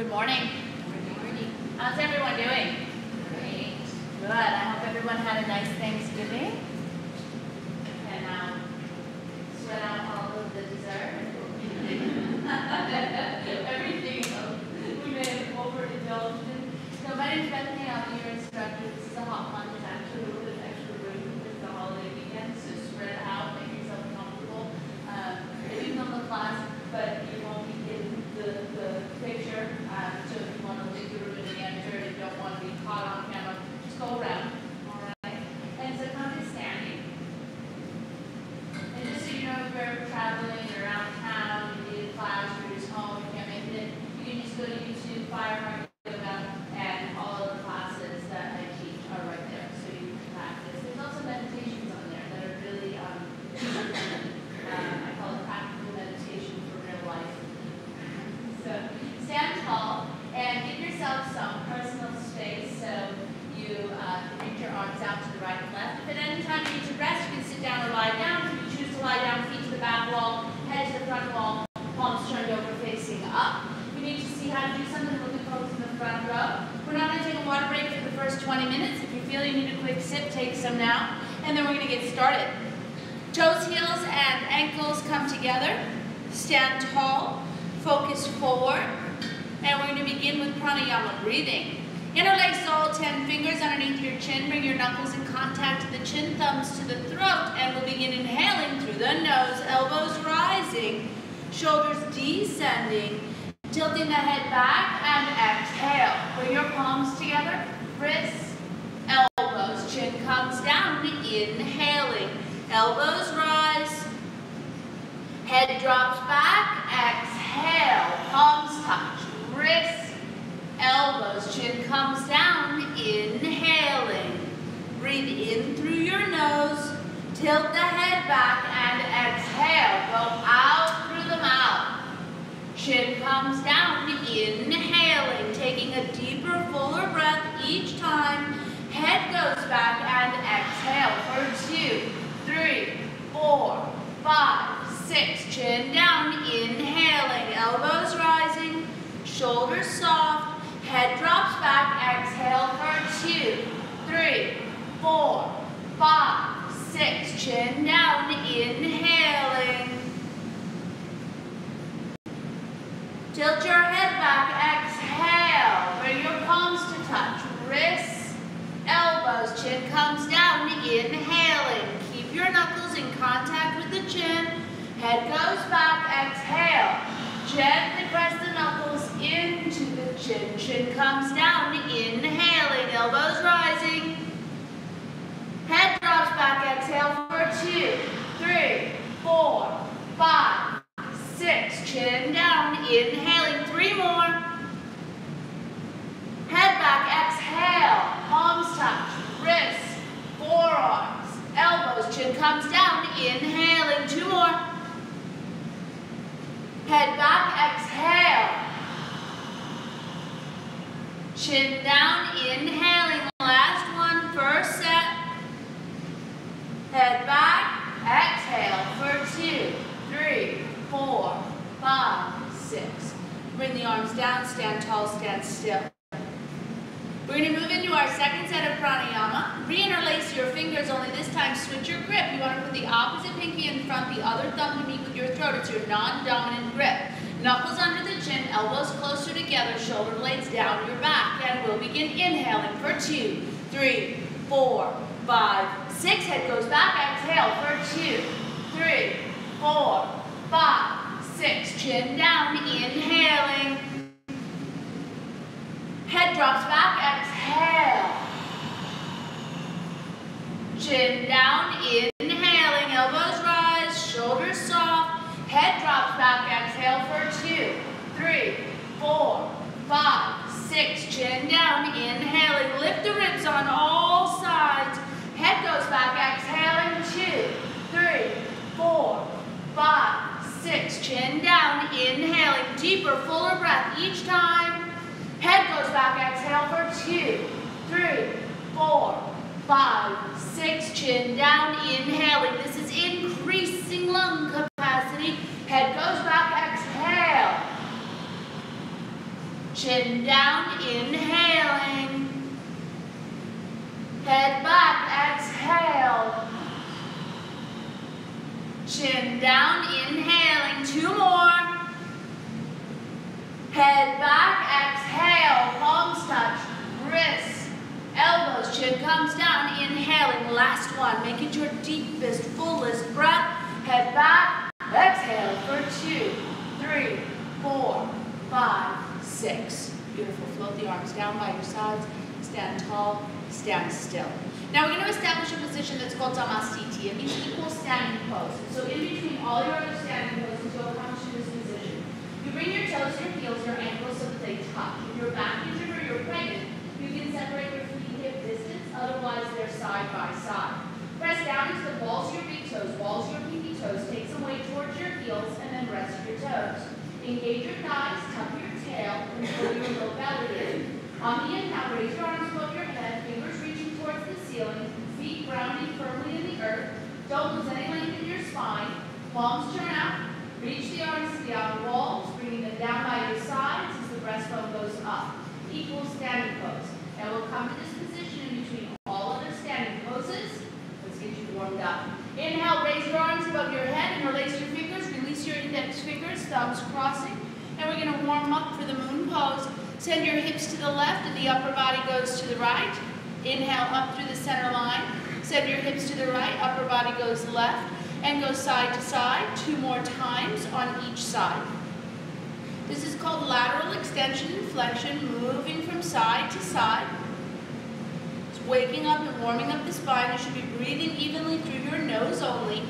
Good morning. Good morning. How's everyone doing? Great. Good. I hope everyone had a nice Thanksgiving. And sweat out all of the dessert. Everything we may have overindulged in. So my name is Bethany. I'm your instructor. This is a hot one. There's actually a little bit of extra room because it's the holiday weekend. So spread it out, make yourself comfortable. Maybe come to class, but you won't be getting the picture. So if you want to look through it and enter and don't want to be caught on camera, just go around. All right. And so come to standing. And just so you know, if you're traveling or out of town, you need a class, you're just home, you can't make it, you can just go to YouTube, Fireheart Yoga, and all of the classes that I teach are right there, so you can practice. There's also meditations on there that are really I call it practical meditation for real life. So stand tall and give yourself some personal space so you can reach your arms out to the right and left. If at any time you need to rest, you can sit down or lie down. If you choose to lie down, feet to the back wall, head to the front wall, palms turned over facing up. If you need to see how to do something, look at folks in the front row. We're not going to take a water break for the first 20 minutes. If you feel you need a quick sip, take some now. And then we're going to get started. Toes, heels, and ankles come together. Stand tall. Focus forward. And we're going to begin with pranayama breathing. Interlace all 10 fingers underneath your chin. Bring your knuckles in contact to the chin, thumbs to the throat. And we'll begin inhaling through the nose, elbows rising, shoulders descending, tilting the head back and exhale. Bring your palms together, wrists, elbows, chin comes down, inhaling. Elbows rise, head drops back, exhale, palms touch, wrists, elbows, chin comes down, inhaling. Breathe in through your nose, tilt the head back and exhale, go out through the mouth. Chin comes down, inhaling, taking a deeper, fuller breath each time. Head goes back and exhale for 2, 3, 4, 5, 6. Chin down, inhaling, elbows rising, shoulders soft, head drops back, exhale for 2, 3, 4, 5, 6. Chin down, inhaling. Tilt your head back, exhale. Bring your palms to touch, wrists, elbows, chin comes down, inhaling. Keep your knuckles in contact with the chin. Head goes back, exhale. Gently press the knuckles into the chin. Chin comes down, inhaling. Elbows rising. Head drops back, exhale for 2, 3, 4, 5, 6. Chin down, inhaling. 3 more. Head back, exhale. Palms touch, wrists, forearms, elbows. Chin comes down, inhaling. 2 more. Head back, exhale. Chin down, inhaling. Last one, first set. Head back, exhale for 2, 3, 4, 5, 6. Bring the arms down, stand tall, stand still. We're going to move into our second set of pranayama. Re-interlace your fingers, only this time switch your grip. You want to put the opposite pinky in front, the other thumb to meet with your throat. It's your non-dominant grip. Knuckles under the chin, elbows closer together, shoulder blades down your back. And we'll begin inhaling for 2, 3, 4, 5, 6. Head goes back, exhale for 2, 3, 4, 5, 6. Chin down, inhaling. Head drops back, exhale. Chin down, inhaling, elbows rise, shoulders soft. Head drops back, exhale for 2, 3, 4, 5, 6. Chin down, inhaling. Lift the ribs on all sides. Head goes back, exhaling. 2, 3, 4, 5, 6. Chin down, inhaling. Deeper, fuller breath each time. Head goes back, exhale for 2, 3, 4, 5, 6. Chin down, inhaling. This is increasing lung capacity. Head goes back, exhale. Chin Chin down, inhaling. Head back, exhale. Chin down, inhaling. 2 more. Head back, exhale. Palms touch, wrists, elbows, chin comes down, inhaling. Last one. Make it your deepest, fullest breath. Head back, exhale for 2, 3, 4, 5, 6. Beautiful. Float the arms down by your sides. Stand tall, stand still. Now we're going to establish a position that's called Samasthiti. It means equal standing pose. So in between all your other standing poses, you'll come to this position. You bring your toes, your heels, your ankles so that they touch. If you're back injured or you're pregnant, you can separate your feet hip distance. Otherwise, they're side by side. Press down into the balls of your big toes, balls of your pinky toes. Take some weight towards your heels and then rest your toes. Engage your thighs, tuck your tail, and pull your low belly in. On the inhale, raise your arms above your head, fingers reaching towards the ceiling, feet grounding firmly in the earth. Don't lose any length in your spine. Palms turn out. Reach the arms to the outer walls, bringing them down by your sides as the breastbone goes up. Equal standing pose. Now we'll come to this position in between all other standing poses. Let's get you warmed up. Inhale, raise your arms above your head, interlace your fingers, release your index fingers, thumbs crossing. And we're going to warm up for the moon pose. Send your hips to the left and the upper body goes to the right. Inhale up through the center line. Send your hips to the right, upper body goes left. And go side to side 2 more times on each side. This is called lateral extension and flexion, moving from side to side. It's waking up and warming up the spine. You should be breathing evenly through your nose only,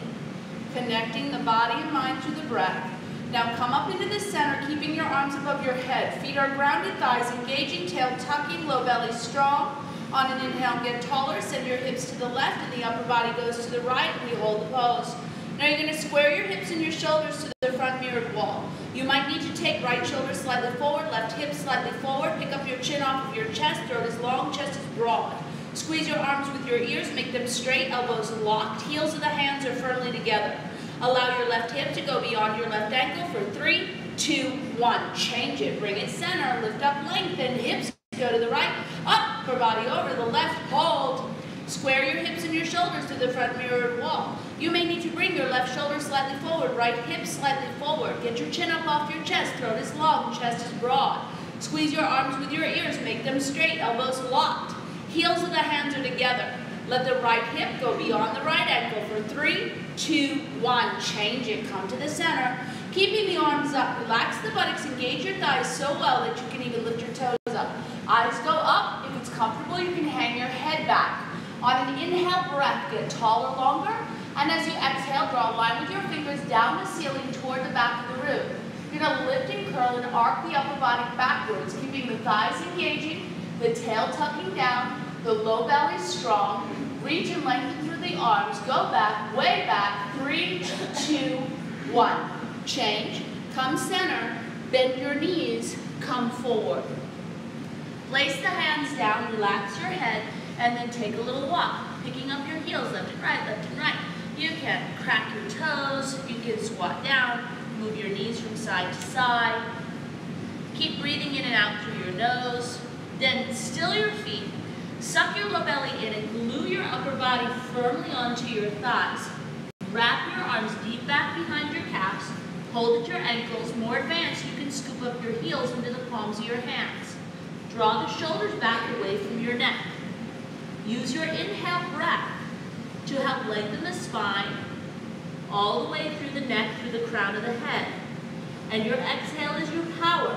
connecting the body and mind through the breath. Now come up into the center, keeping your arms above your head. Feet are grounded, thighs engaging, tail tucking, low belly strong. On an inhale, get taller, send your hips to the left and the upper body goes to the right, and we hold the pose. Now you're going to square your hips and your shoulders to the front mirrored wall. You might need to take right shoulder slightly forward, left hip slightly forward, pick up your chin off of your chest, throat is long, chest is broad. Squeeze your arms with your ears, make them straight, elbows locked, heels of the hands are firmly together. Allow your left hip to go beyond your left ankle for 3, 2, 1. Change it, bring it center, lift up, lengthen, hips go to the right, upper body over the left, hold. Square your hips and your shoulders to the front mirrored wall. You may need to bring your left shoulder slightly forward, right hip slightly forward. Get your chin up off your chest, throat is long, chest is broad. Squeeze your arms with your ears, make them straight, elbows locked. Heels of the hands are together. Let the right hip go beyond the right ankle for 3, 2, 1. Change it, come to the center. Keeping the arms up, relax the buttocks, engage your thighs so well that you can even lift your toes up. Eyes go up. If it's comfortable, you can hang your head back. On an inhale breath, get taller, longer. And as you exhale, draw a line with your fingers down the ceiling toward the back of the room. You're going to lift and curl and arc the upper body backwards, keeping the thighs engaging, the tail tucking down, the low belly strong. Reach and lengthen through the arms. Go back, way back. 3, 2, 1. Change. Come center. Bend your knees. Come forward. Place the hands down, relax your head, and then take a little walk, picking up your heels left and right, left and right. You can crack your toes, you can squat down, move your knees from side to side. Keep breathing in and out through your nose. Then still your feet, suck your low belly in and glue your upper body firmly onto your thighs. Wrap your arms deep back behind your calves, hold at your ankles. More advanced, you can scoop up your heels into the palms of your hands. Draw the shoulders back away from your neck. Use your inhale breath to help lengthen the spine all the way through the neck, through the crown of the head. And your exhale is your power.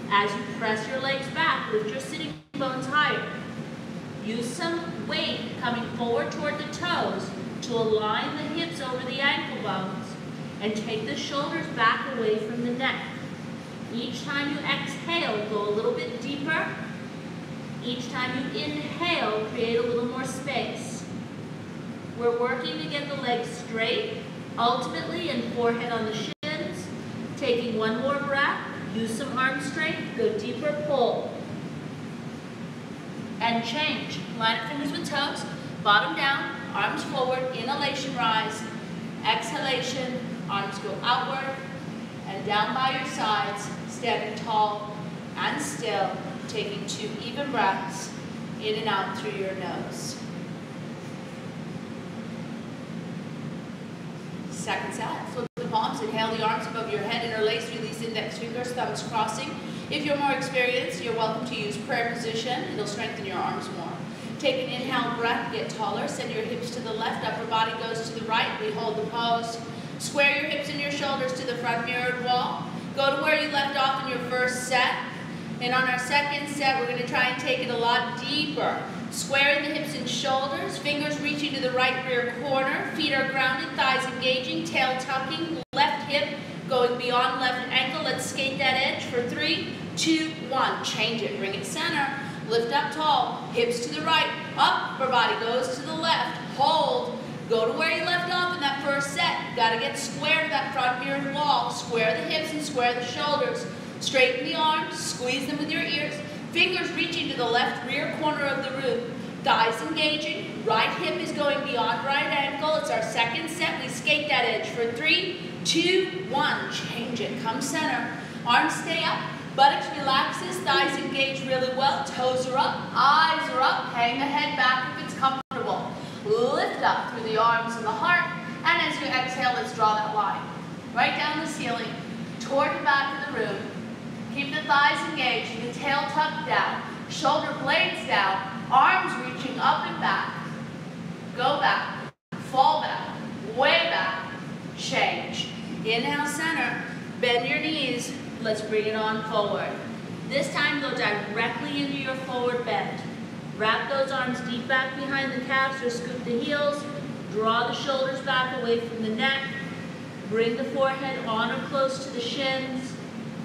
As you press your legs back, lift your sitting bones higher. Use some weight coming forward toward the toes to align the hips over the ankle bones and take the shoulders back away from the neck. Each time you exhale, go a little bit deeper. Each time you inhale, create a little more space. We're working to get the legs straight, ultimately and forehead on the shins. Taking one more breath, use some arm strength, go deeper, pull. And change. Line up fingers with toes, bottom down, arms forward, inhalation, rise. Exhalation, arms go outward and down by your sides, standing tall and still. taking 2 even breaths in and out through your nose. Second set, flip the palms, inhale the arms above your head, interlace, release index fingers, thumbs crossing. If you're more experienced, you're welcome to use prayer position. It'll strengthen your arms more. Take an inhale breath, get taller, send your hips to the left, upper body goes to the right, we hold the pose. Square your hips and your shoulders to the front mirrored wall. Go to where you left off in your first set. And on our second set, we're going to try and take it a lot deeper. Squaring the hips and shoulders, fingers reaching to the right rear corner, feet are grounded, thighs engaging, tail tucking, left hip going beyond left ankle. Let's skate that edge for 3, 2, 1. Change it, bring it center. Lift up tall, hips to the right, up, upper body goes to the left, hold, go to where you left off in that first set. You gotta get square to that front mirrored wall, square the hips and square the shoulders, straighten the arms, squeeze them with your ears, fingers reaching to the left rear corner of the room, thighs engaging, right hip is going beyond right ankle. It's our second set, we skate that edge for 3, 2, 1, change it, come center, arms stay up. Buttocks relaxes, thighs engage really well, toes are up, eyes are up, hang the head back if it's comfortable. Lift up through the arms and the heart, and as you exhale, let's draw that line. Right down the ceiling, toward the back of the room. Keep the thighs engaged, the tail tucked down, shoulder blades down, arms reaching up and back. Go back, fall back, way back, change. Inhale, center, bend your knees. Let's bring it on forward. This time, go directly into your forward bend. Wrap those arms deep back behind the calves or scoop the heels. Draw the shoulders back away from the neck. Bring the forehead on or close to the shins.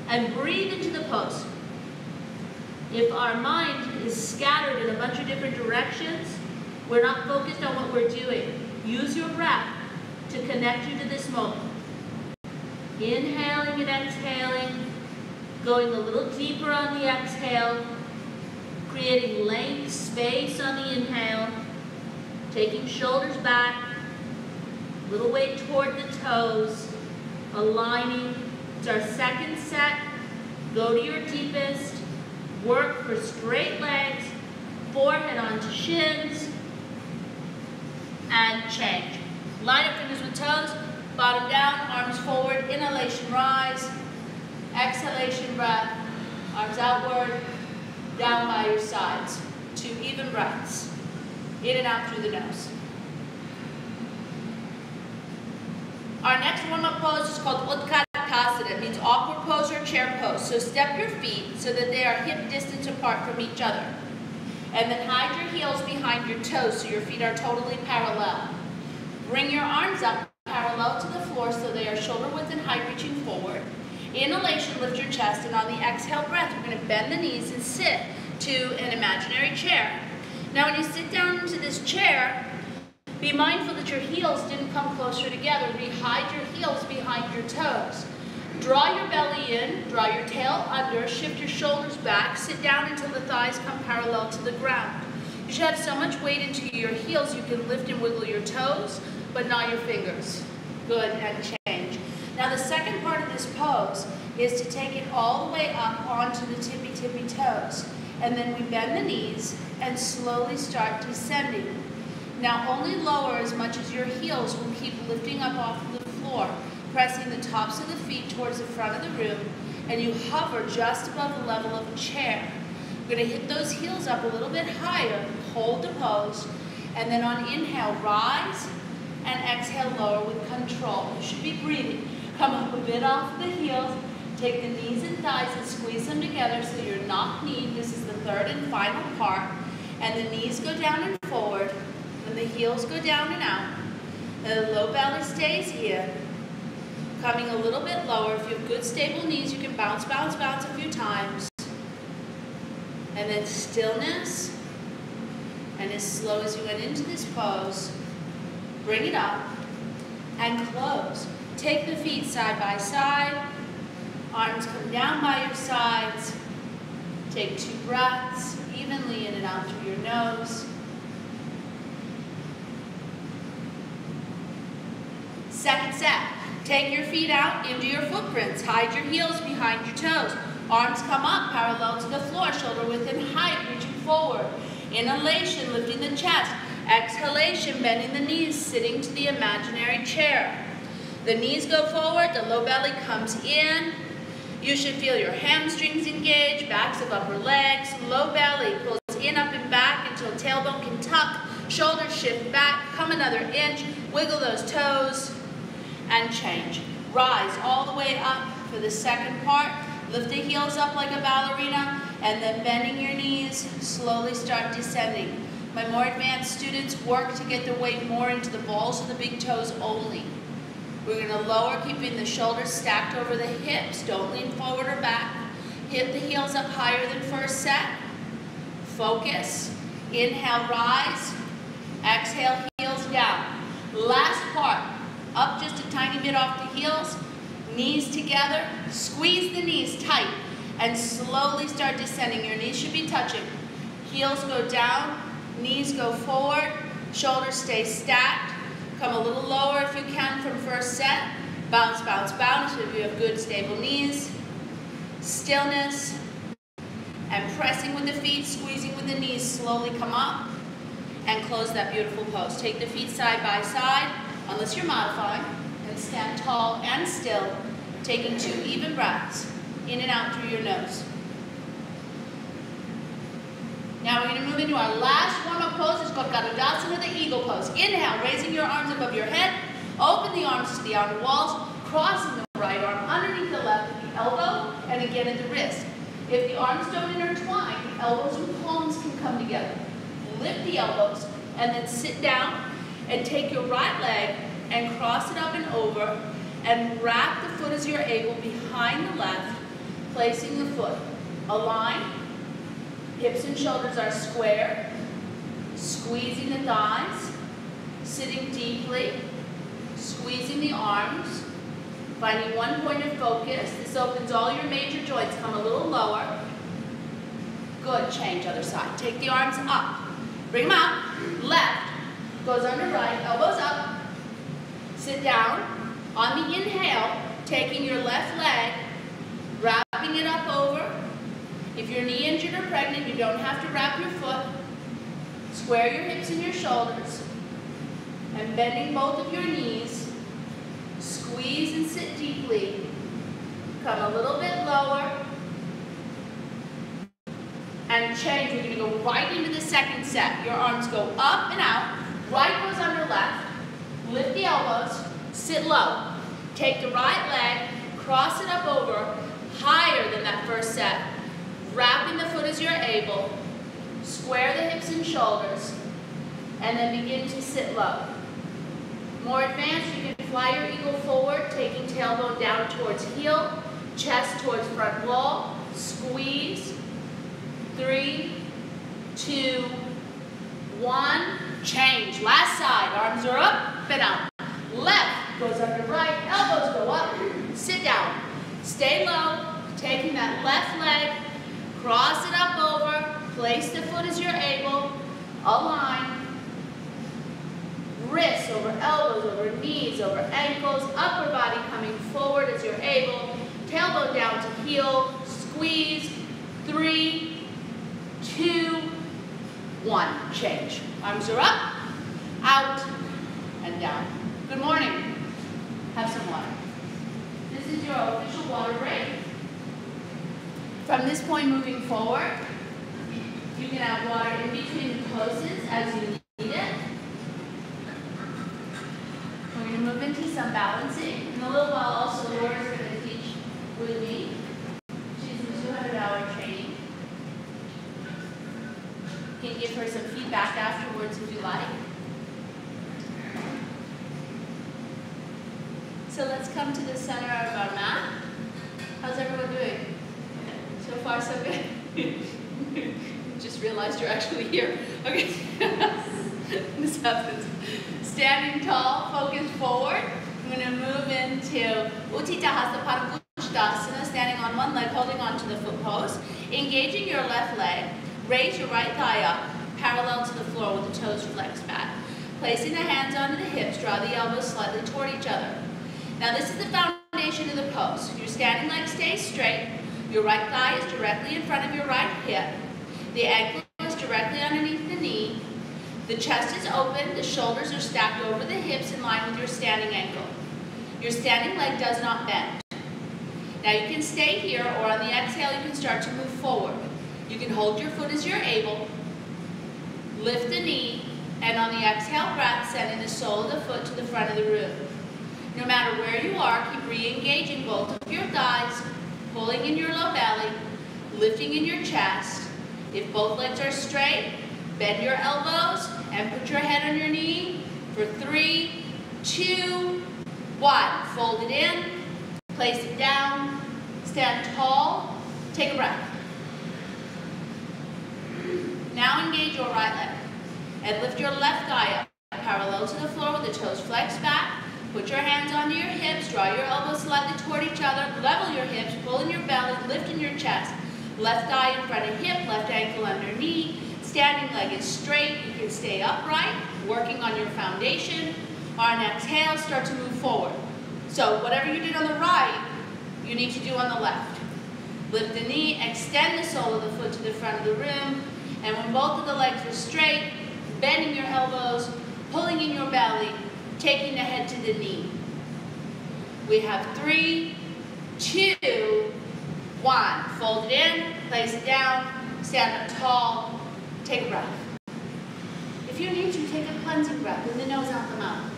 And breathe into the pose. If our mind is scattered in a bunch of different directions, we're not focused on what we're doing. Use your breath to connect you to this moment. Inhaling and exhaling, going a little deeper on the exhale, creating length, space on the inhale, taking shoulders back, little weight toward the toes, aligning. It's our second set. Go to your deepest, work for straight legs, forehead onto shins, and change. Line up fingers with toes. Bottom down, arms forward, inhalation, rise. Exhalation, breath. Arms outward, down by your sides. 2 even breaths. In and out through the nose. Our next warm-up pose is called Utkatasana. It means awkward pose or chair pose. So step your feet so that they are hip distance apart from each other. And then hide your heels behind your toes so your feet are totally parallel. Bring your arms up parallel to the floor so they are shoulder width and height reaching forward. Inhalation, lift your chest, and on the exhale breath, we're going to bend the knees and sit to an imaginary chair. Now when you sit down into this chair, be mindful that your heels didn't come closer together. Hide your heels behind your toes. Draw your belly in, draw your tail under, shift your shoulders back, sit down until the thighs come parallel to the ground. You should have so much weight into your heels you can lift and wiggle your toes, but not your fingers. Good, and change. Now the second part of this pose is to take it all the way up onto the tippy toes. And then we bend the knees and slowly start descending. Now only lower as much as your heels will keep lifting up off of the floor, pressing the tops of the feet towards the front of the room, and you hover just above the level of a chair. We're going to hit those heels up a little bit higher, hold the pose, and then on inhale, rise, and exhale, lower with control. You should be breathing. Come up a bit off the heels, take the knees and thighs and squeeze them together so you're knock-kneed. This is the third and final part. And the knees go down and forward, and the heels go down and out. And the low belly stays in. Coming a little bit lower. If you have good stable knees, you can bounce, bounce, bounce a few times. And then stillness. And as slow as you went into this pose, bring it up and close. Take the feet side by side. Arms come down by your sides. Take 2 breaths evenly in and out through your nose. Second set. Take your feet out into your footprints. Hide your heels behind your toes. Arms come up, parallel to the floor, shoulder width in height, reaching forward. Inhalation, lifting the chest. Exhalation, bending the knees, sitting to the imaginary chair. The knees go forward, the low belly comes in. You should feel your hamstrings engage, backs of upper legs, low belly pulls in, up and back until tailbone can tuck, shoulders shift back, come another inch, wiggle those toes, and change. Rise all the way up for the second part. Lift the heels up like a ballerina, and then bending your knees, slowly start descending. My more advanced students work to get their weight more into the balls of the big toes only. We're going to lower, keeping the shoulders stacked over the hips. Don't lean forward or back. Hip the heels up higher than first set. Focus. Inhale, rise. Exhale, heels down. Last part. Up just a tiny bit off the heels. Knees together. Squeeze the knees tight and slowly start descending. Your knees should be touching. Heels go down. Knees go forward. Shoulders stay stacked. Come a little lower if you can from first set. Bounce, bounce, bounce if you have good stable knees. Stillness. And pressing with the feet, squeezing with the knees. Slowly come up and close that beautiful pose. Take the feet side by side, unless you're modifying, and stand tall and still, taking 2 even breaths in and out through your nose. Now we're going to move into our last warm-up pose. It's called Garudasana, the eagle pose. Inhale, raising your arms above your head. Open the arms to the outer walls, crossing the right arm underneath the left at the elbow, and again at the wrist. If the arms don't intertwine, the elbows and palms can come together. Lift the elbows, and then sit down, and take your right leg and cross it up and over, and wrap the foot as you're able behind the left, placing the foot. Align. Hips and shoulders are square, squeezing the thighs, sitting deeply, squeezing the arms, finding one point of focus. This opens all your major joints. Come a little lower. Good, change other side. Take the arms up, bring them out, left, goes under right, elbows up, sit down. On the inhale, taking your left leg, wrapping it up over. If you're knee injured or pregnant, you don't have to wrap your foot. Square your hips and your shoulders. And bending both of your knees. Squeeze and sit deeply. Come a little bit lower. And change. We're going to go right into the second set. Your arms go up and out. Right goes under left. Lift the elbows. Sit low. Take the right leg. Cross it up over. Higher than that first set. Wrapping the foot as you're able, square the hips and shoulders, and then begin to sit low. More advanced, you can fly your eagle forward, taking tailbone down towards heel, chest towards front wall, squeeze, 3, 2, 1, change. Last side, arms are up and out. Left goes under right, elbows go up, sit down. Stay low, taking that left leg, cross it up over, place the foot as you're able, align, wrists over elbows, over knees, over ankles, upper body coming forward as you're able, tailbone down to heel, squeeze, 3, 2, 1, change. Arms are up, out, and down. Good morning. Have some water. This is your official water break. From this point moving forward, you can have water in between the poses as you need it. We're going to move into some balancing. In a little while also Laura's going to teach with me. She's in 200-hour training. You can give her some feedback afterwards if you like. So let's come to the center of our mat. How's everyone doing? So far, so good. Just realized you're actually here. Okay. This happens. Standing tall, focus forward. I'm going to move into Utthita Hasta Padangusthasana, standing on one leg, holding onto the foot pose. Engaging your left leg, raise your right thigh up, parallel to the floor with the toes flexed back. Placing the hands onto the hips, draw the elbows slightly toward each other. Now this is the foundation of the pose. Your standing leg stays straight. Your right thigh is directly in front of your right hip. The ankle is directly underneath the knee. The chest is open. The shoulders are stacked over the hips in line with your standing ankle. Your standing leg does not bend. Now you can stay here, or on the exhale you can start to move forward. You can hold your foot as you're able. Lift the knee, and on the exhale breath, sending the sole of the foot to the front of the room. No matter where you are, keep re-engaging both of your thighs, pulling in your low belly, lifting in your chest. If both legs are straight, bend your elbows and put your head on your knee for 3, 2, 1. Fold it in, place it down, stand tall, take a breath. Now engage your right leg and lift your left thigh up, parallel to the floor with the toes flexed back. Put your hands onto your hips, draw your elbows slightly toward each other, level your hips, pull in your belly, lift in your chest. Left thigh in front of hip, left ankle under knee. Standing leg is straight. You can stay upright, working on your foundation. On an exhale, start to move forward. So whatever you did on the right, you need to do on the left. Lift the knee, extend the sole of the foot to the front of the room, and when both of the legs are straight, bending your elbows, pulling in your belly, taking the head to the knee. We have 3, 2, 1. Fold it in, place it down, stand up tall, take a breath. If you need to, take a cleansing breath in the nose, out the mouth.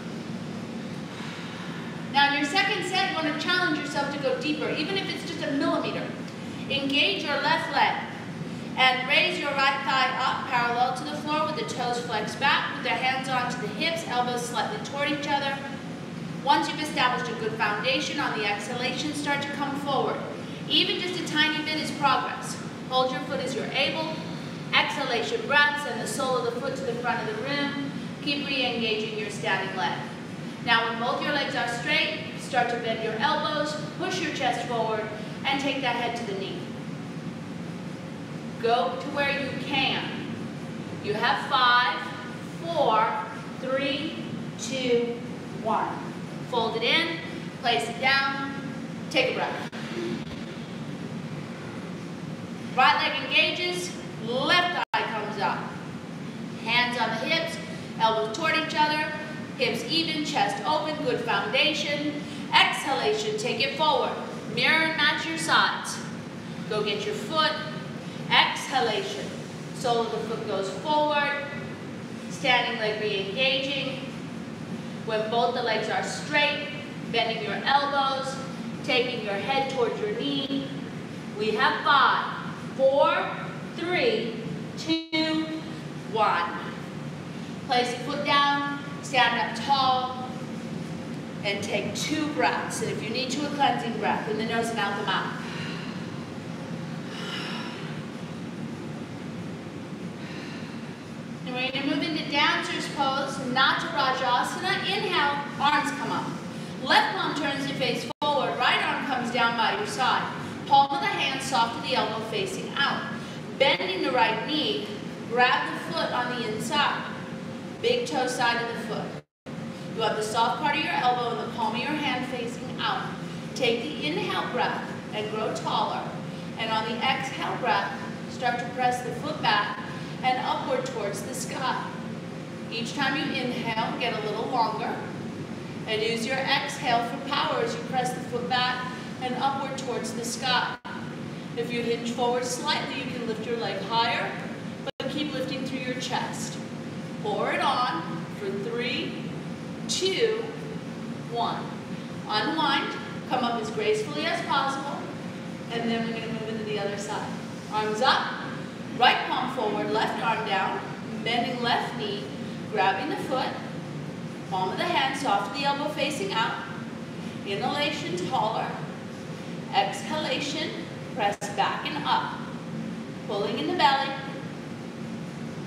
Now in your second set, you want to challenge yourself to go deeper, even if it's just a millimeter. Engage your left leg and raise your right thigh up parallel to the floor with the toes flexed back, with the hands onto the hips, elbows slightly toward each other. Once you've established a good foundation, on the exhalation, start to come forward. Even just a tiny bit is progress. Hold your foot as you're able. Exhalation breath, send the sole of the foot to the front of the room. Keep re-engaging your standing leg. Now when both your legs are straight, start to bend your elbows, push your chest forward, and take that head to the knee. Go to where you can. You have 5, 4, 3, 2, 1. Fold it in, place it down, take a breath. Right leg engages, left eye comes up. Hands on the hips, elbows toward each other, hips even, chest open, good foundation. Exhalation, take it forward. Mirror and match your sides. Go get your foot. Exhalation, sole of the foot goes forward. Standing leg re-engaging. When both the legs are straight, bending your elbows, taking your head towards your knee. We have 5, 4, 3, 2, 1. Place the foot down, stand up tall, and take 2 breaths. And if you need to, a cleansing breath in the nose and out the mouth. And we're going to move into dancer's pose, Natarajasana. Inhale, arms come up. Left palm turns to face forward, right arm comes down by your side. Palm of the hand soft to the elbow facing out. Bending the right knee, grab the foot on the inside. Big toe side of the foot. You have the soft part of your elbow and the palm of your hand facing out. Take the inhale breath and grow taller. And on the exhale breath, start to press the foot back and upward towards the sky. Each time you inhale, get a little longer. And use your exhale for power as you press the foot back and upward towards the sky. If you hinge forward slightly, you can lift your leg higher, but keep lifting through your chest. Pour it on for 3, 2, 1. Unwind, come up as gracefully as possible, and then we're going to move into the other side. Arms up, right palm forward, left arm down, bending left knee, grabbing the foot, palm of the hand soft to the elbow facing out. Inhalation, taller. Exhalation, press back and up. Pulling in the belly.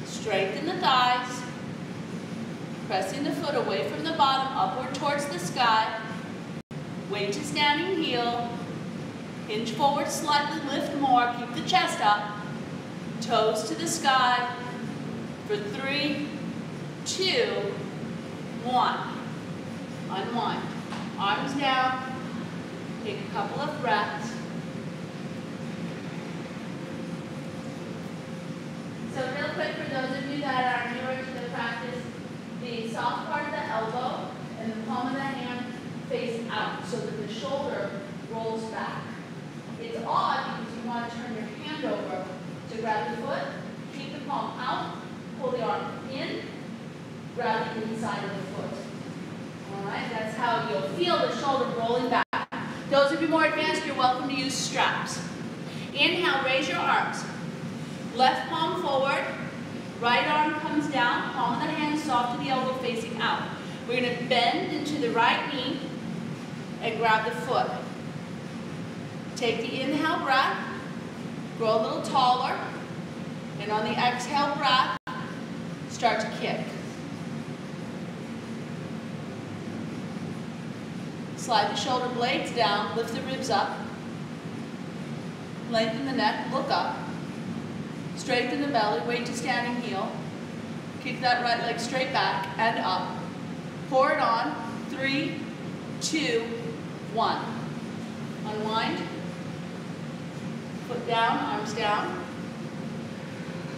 Strengthen the thighs. Pressing the foot away from the bottom, upward towards the sky. Weight to standing heel. Hinge forward slightly, lift more, keep the chest up. Toes to the sky. For 3, 2, 1. Unwind. Arms down. Take a couple of breaths. quick for those of you that are newer to the practice, the soft part of the elbow and the palm of the hand face out so that the shoulder rolls back. It's odd because you want to turn your hand over to grab the foot, keep the palm out, pull the arm in, grab the inside of the foot. All right, that's how you'll feel the shoulder rolling back. Those of you more advanced, you're welcome to use straps. Inhale, raise your arms. Left palm forward, right arm comes down, palm of the hand soft to the elbow facing out. We're going to bend into the right knee and grab the foot. Take the inhale breath, grow a little taller, and on the exhale breath, start to kick. Slide the shoulder blades down, lift the ribs up, lengthen the neck, look up, straighten the belly, weight to standing heel, kick that right leg straight back and up, pour it on, 3, 2, 1. Unwind, foot down,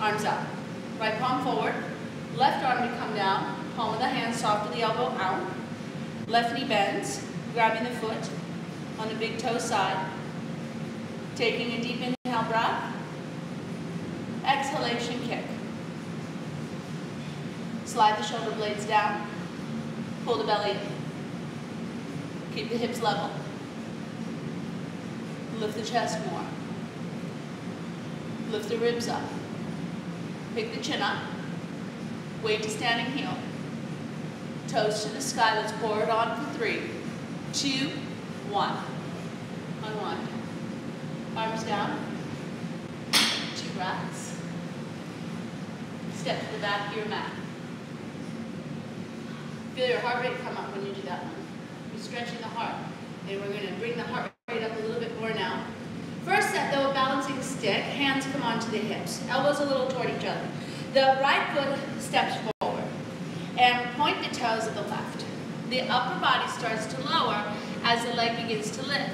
arms up. Right palm forward, left arm to come down, palm of the hand soft to the elbow out, left knee bends, grabbing the foot on the big toe side, taking a deep inhale breath, exhalation kick. Slide the shoulder blades down, pull the belly in, keep the hips level, lift the chest more, lift the ribs up, pick the chin up, weight to standing heel, toes to the sky. Let's pour it on for 3, 2, 1. Unwind. Arms down. 2 breaths. Step to the back of your mat. Feel your heart rate come up when you do that one. You're stretching the heart. And we're going to bring the heart rate up a little bit more now. First set though, balancing stick. Hands come onto the hips. Elbows a little toward each other. The right foot steps forward. And point the toes of the left. The upper body starts to lower as the leg begins to lift.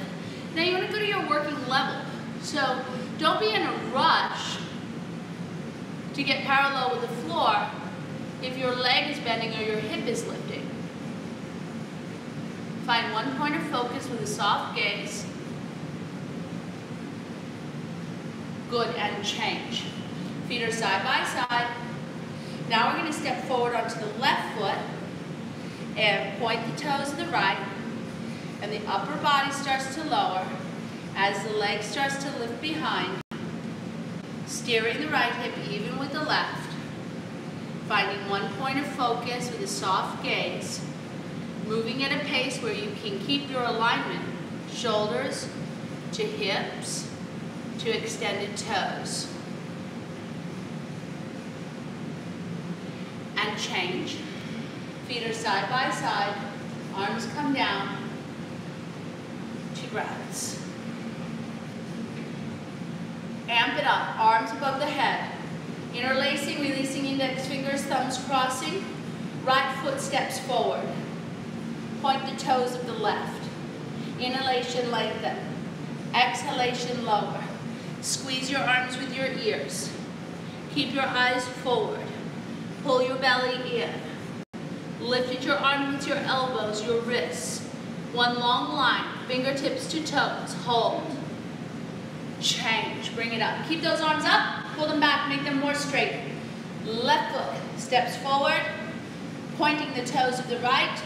Now you want to go to your working level. So don't be in a rush to get parallel with the floor if your leg is bending or your hip is lifting. Find one point of focus with a soft gaze. Good, and change. Feet are side by side. Now we're going to step forward onto the left foot and point the toes to the right, and the upper body starts to lower as the leg starts to lift behind, steering the right hip even with the left, finding one point of focus with a soft gaze, moving at a pace where you can keep your alignment, shoulders to hips to extended toes. And change. Feet are side by side, arms come down, 2 breaths. Amp it up, arms above the head. Interlacing, releasing index fingers, thumbs crossing. Right foot steps forward. Point the toes of the left. Inhalation, lengthen. Exhalation, lower. Squeeze your arms with your ears. Keep your eyes forward. Pull your belly in. Lift at your arms, your elbows, your wrists. One long line, fingertips to toes. Hold. Change. Bring it up. Keep those arms up. Pull them back. Make them more straight. Left foot steps forward, pointing the toes of the right.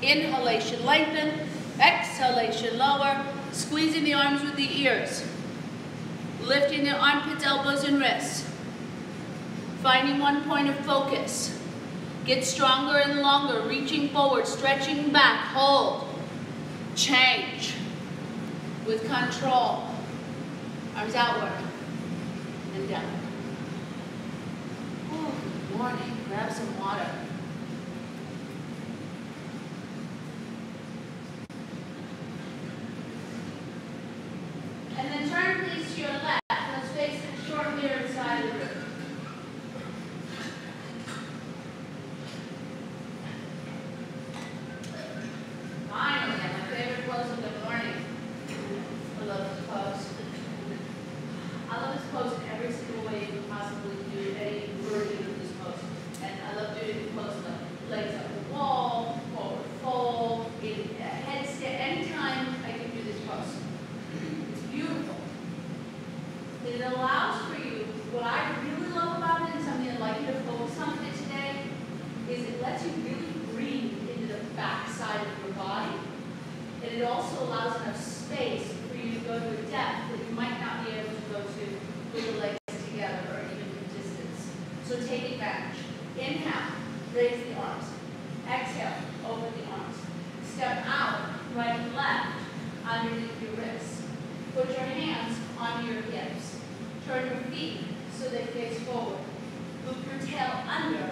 Inhalation, lengthen. Exhalation, lower. Squeezing the arms with the ears. Lifting the armpits, elbows, and wrists. Finding one point of focus. Get stronger and longer, reaching forward, stretching back, hold. Change. With control. Arms outward and down. Oh, good morning. Grab some water. And then turn please to your left. Let's face the short mirror side of the room. Finally, my favorite pose of the morning. I love this pose. I love this pose in every single way you can possibly do any version And it also allows enough space for you to go to a depth that you might not be able to go to with your legs together or even the distance. So take advantage. Inhale, raise the arms. Exhale, open the arms. Step out, right and left, underneath your wrists. Put your hands onto your hips. Turn your feet so they face forward. Loop your tail under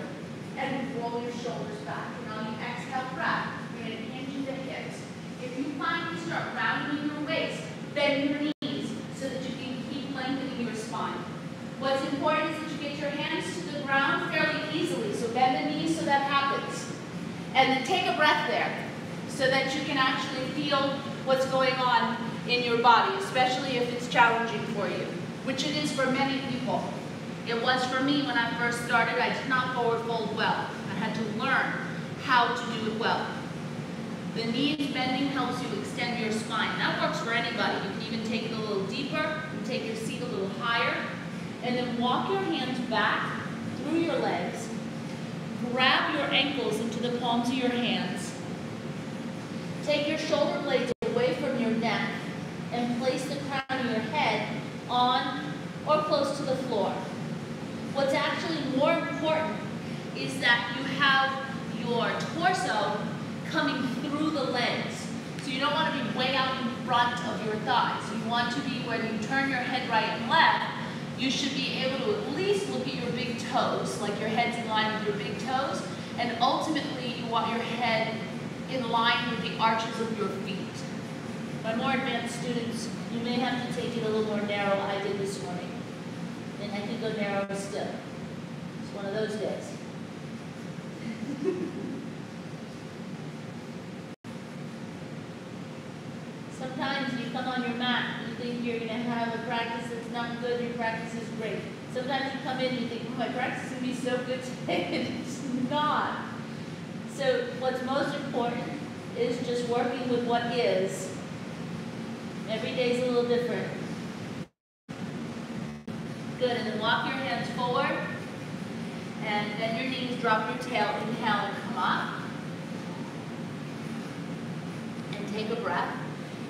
and roll your shoulders back. And on the exhale breath, you're going to hinge the hips. If you find you start rounding your waist, bend your knees so that you can keep lengthening your spine. What's important is that you get your hands to the ground fairly easily, so bend the knees so that happens. And then take a breath there so that you can actually feel what's going on in your body, especially if it's challenging for you, which it is for many people. It was for me when I first started. I did not forward fold well. I had to learn how to do it well. The knees bending helps you extend your spine. That works for anybody. You can even take it a little deeper, and take your seat a little higher, and then walk your hands back through your legs. Grab your ankles into the palms of your hands. Take your shoulder blades away from your neck and place the crown of your head on or close to the floor. What's actually more important is that you have your torso coming through the legs. So you don't want to be way out in front of your thighs. You want to be, when you turn your head right and left, you should be able to at least look at your big toes, like your head's in line with your big toes, and ultimately you want your head in line with the arches of your feet. My more advanced students, you may have to take it a little more narrow. I did this morning. And I could go narrower still. It's one of those days. Sometimes you come on your mat and you think you're going to have a practice that's not good, your practice is great. Sometimes you come in and you think, oh, my practice is going to be so good today, and it's not. So what's most important is just working with what is. Every day is a little different. Good, and then walk your hands forward, and bend your knees, drop your tail, inhale and come up. And take a breath.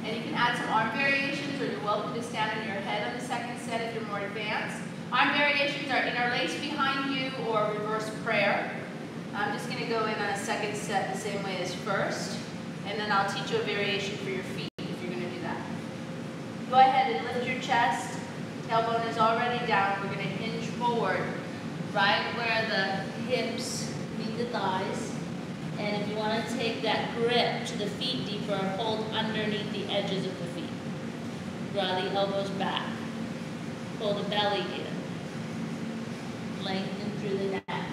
And you can add some arm variations, or you're welcome to stand on your head on the second set if you're more advanced. Arm variations are interlace behind you or reverse prayer. I'm just going to go in on a second set the same way as first, and then I'll teach you a variation for your feet if you're going to do that. Go ahead and lift your chest. Tailbone is already down. We're going to hinge forward, right where the hips meet the thighs. And if you want to take that grip to the feet deeper, hold underneath the edges of the feet. Draw the elbows back. Pull the belly in. Lengthen through the neck.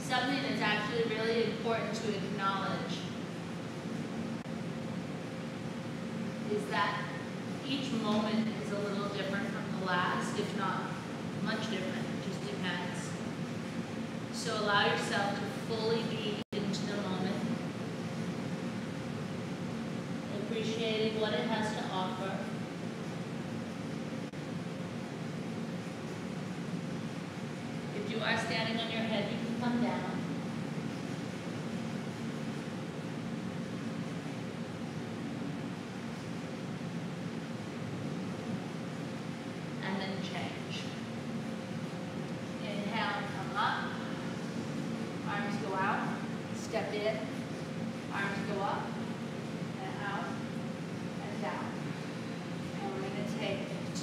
Something that's actually really important to acknowledge is that each moment is a little different from the last, if not much different. It just depends. So allow yourself to fully be into the moment, appreciating what it has to offer. If you are standing on your head, you can come down. And then change. Inhale, come up. Arms go out. Step in. Arms go up and out and down. And we're going to take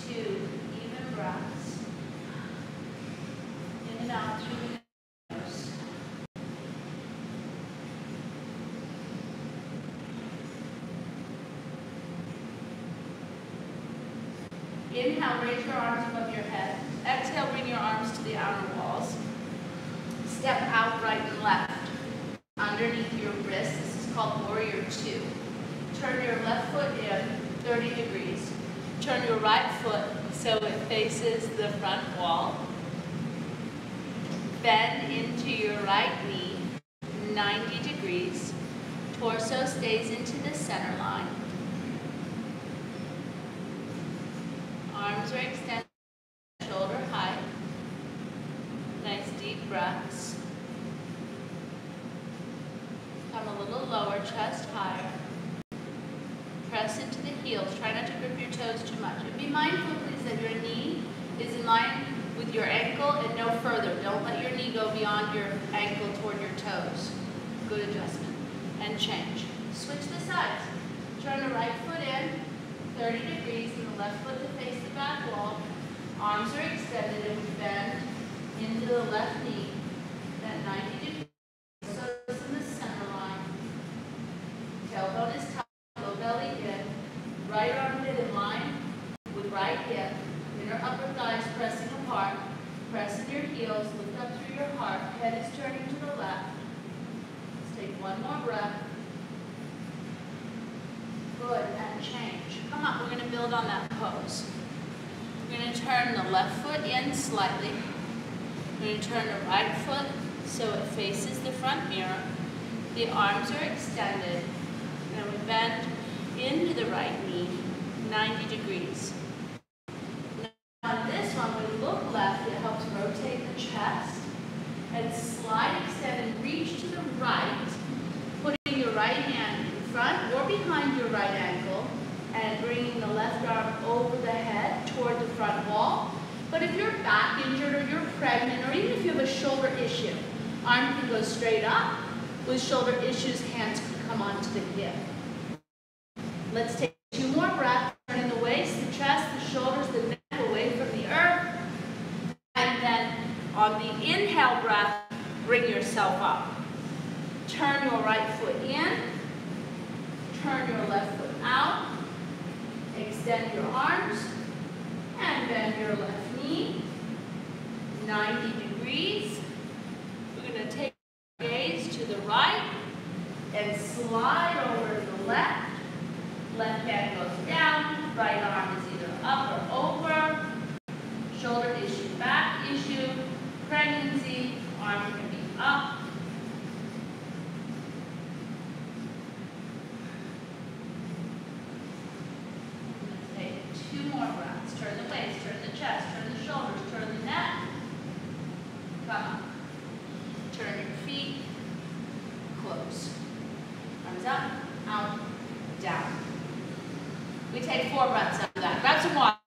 2 even breaths. In and out through the nose. Inhale, raise your arms above your head. Exhale, bring your arms to the outer walls. Step out right and left. Underneath your wrists, this is called Warrior 2. Turn your left foot in 30 degrees. Turn your right foot so it faces the front wall. Bend into your right knee, 90 degrees. Torso stays into the center line. Arms are extended, shoulder height. Nice deep breaths. chest higher. Press into the heels. Try not to grip your toes too much. And be mindful, please, that your knee is in line with your ankle and no further. Don't let your knee go beyond your ankle toward your toes. Good adjustment. And change. Switch the sides. Turn the right foot in, 30 degrees, and the left foot to face the back wall. Arms are extended and we bend into the left knee. That 90 degrees. So it's in the center line. Tailbone is tight, low belly in. Right armpit in line with right hip. Inner upper thighs pressing apart. Press in your heels, lift up through your heart. Head is turning to the left. Let's take one more breath. Good, and change. Come on, we're going to build on that pose. We're going to turn the left foot in slightly. We're going to turn the right foot so it faces the front mirror. The arms are extended. And we bend into the right knee, 90 degrees. Now on this one, when we look left, it helps rotate the chest. And slide, extend, and reach to the right, putting your right hand in front or behind your right ankle, and bringing the left arm over the head toward the front wall. But if you're back injured or you're pregnant, or even if you have a shoulder issue, arm can go straight up. With shoulder issues, hands can come onto the hip. Let's take 2 more breaths, turning the waist, the chest, the shoulders, the neck away from the earth. And then on the inhale breath, bring yourself up. Turn your right foot in, turn your left foot out, extend your arms, and bend your left knee, 90 degrees. We're going to take our gaze to the right and slide over to the left. Left hand goes down, right arm is either up or over. Shoulder issue, back issue, pregnancy, arm can be up. Let's take 2 more breaths. Turn the waist, turn the chest, turn the shoulders, turn the neck. Come on. Turn your feet, close. Arms up, out, down. We take 4 breaths after that. Grab some water.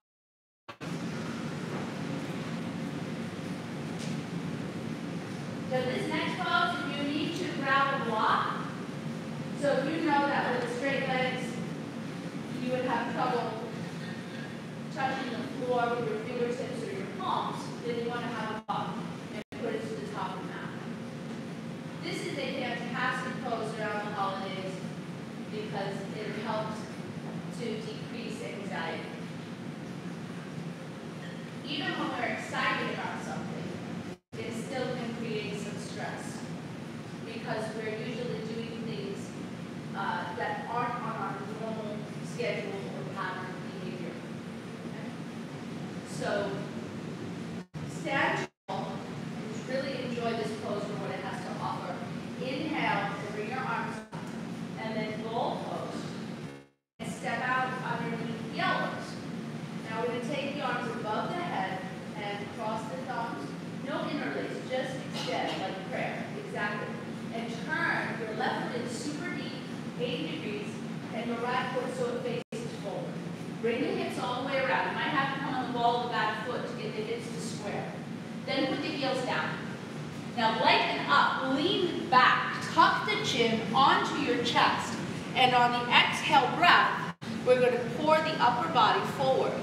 So this next pose, if you need to grab a block, so if you know that with straight legs, you would have trouble touching the floor with your fingertips or your palms, then you want to have a block and put it to the top of the mat. This is a fantastic pose around the holidays because it helps to decrease anxiety. Even when we're excited about something, it still can create some stress because we're usually doing things that aren't on our normal schedule or pattern of behavior. Okay? So, stand tall. Just really enjoy this pose for what it has to offer. Inhale to bring your arms up, and then goal pose. And step out underneath the elbows. Now we're going to take the arms above the head and cross the thumbs. No interlace, just extend like prayer. Exactly. And turn your left foot in super deep, 80 degrees, and your right foot so it faces forward. Bring the hips all the way around. You might have to come on the ball of the back foot to get the hips to square. Then put the heels down. Now lengthen up, lean back, tuck the chin onto your chest. And on the exhale breath, we're going to pour the upper body forward.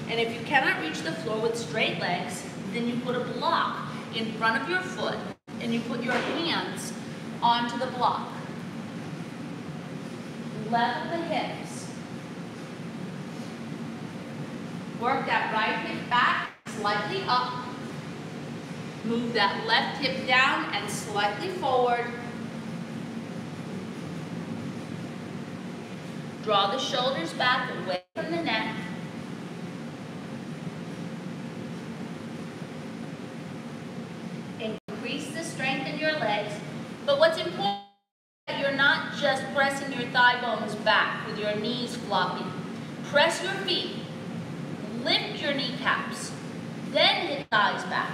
And if you cannot reach the floor with straight legs, then you put a block in front of your foot and you put your hands onto the block. Level the hips. Work that right hip back, slightly up. Move that left hip down and slightly forward. Draw the shoulders back away from the neck. Increase the strength in your legs. But what's important is that you're not just pressing your thigh bones back with your knees floppy. Press your feet. Lift your kneecaps. Then hit thighs back.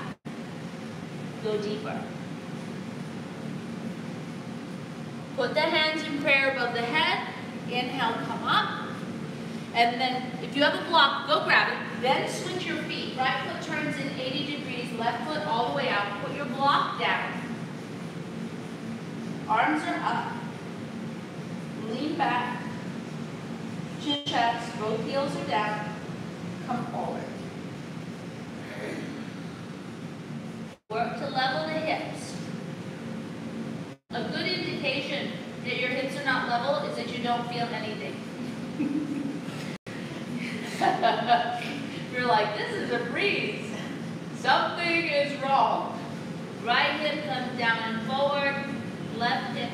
Go deeper. Put the hands in prayer above the head. Inhale, come up. And then if you have a block, go grab it. Then switch your feet. Right foot turns in 80 degrees, left foot all the way out. Put your block down. Arms are up. Lean back. Chin, chest, both heels are down. Come forward. Work to level the hips. A good indication that your hips are not level is that you don't feel anything. You're like, this is a breeze. Something is wrong. Right hip comes down and forward. Left hip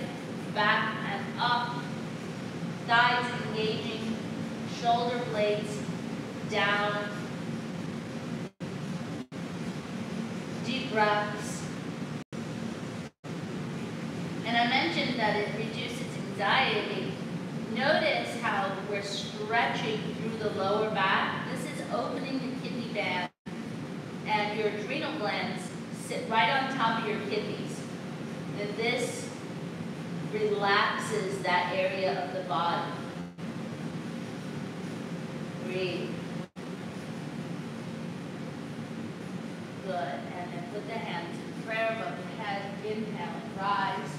back and up. Thighs engaging. Shoulder blades down. Deep breaths. And I mentioned that it reduces anxiety. Notice how we're stretching through the lower back. This is opening the kidney band, and your adrenal glands sit right on top of your kidneys. And this relaxes that area of the body. Breathe. Good. And then put the hands in prayer above the head. Inhale and rise.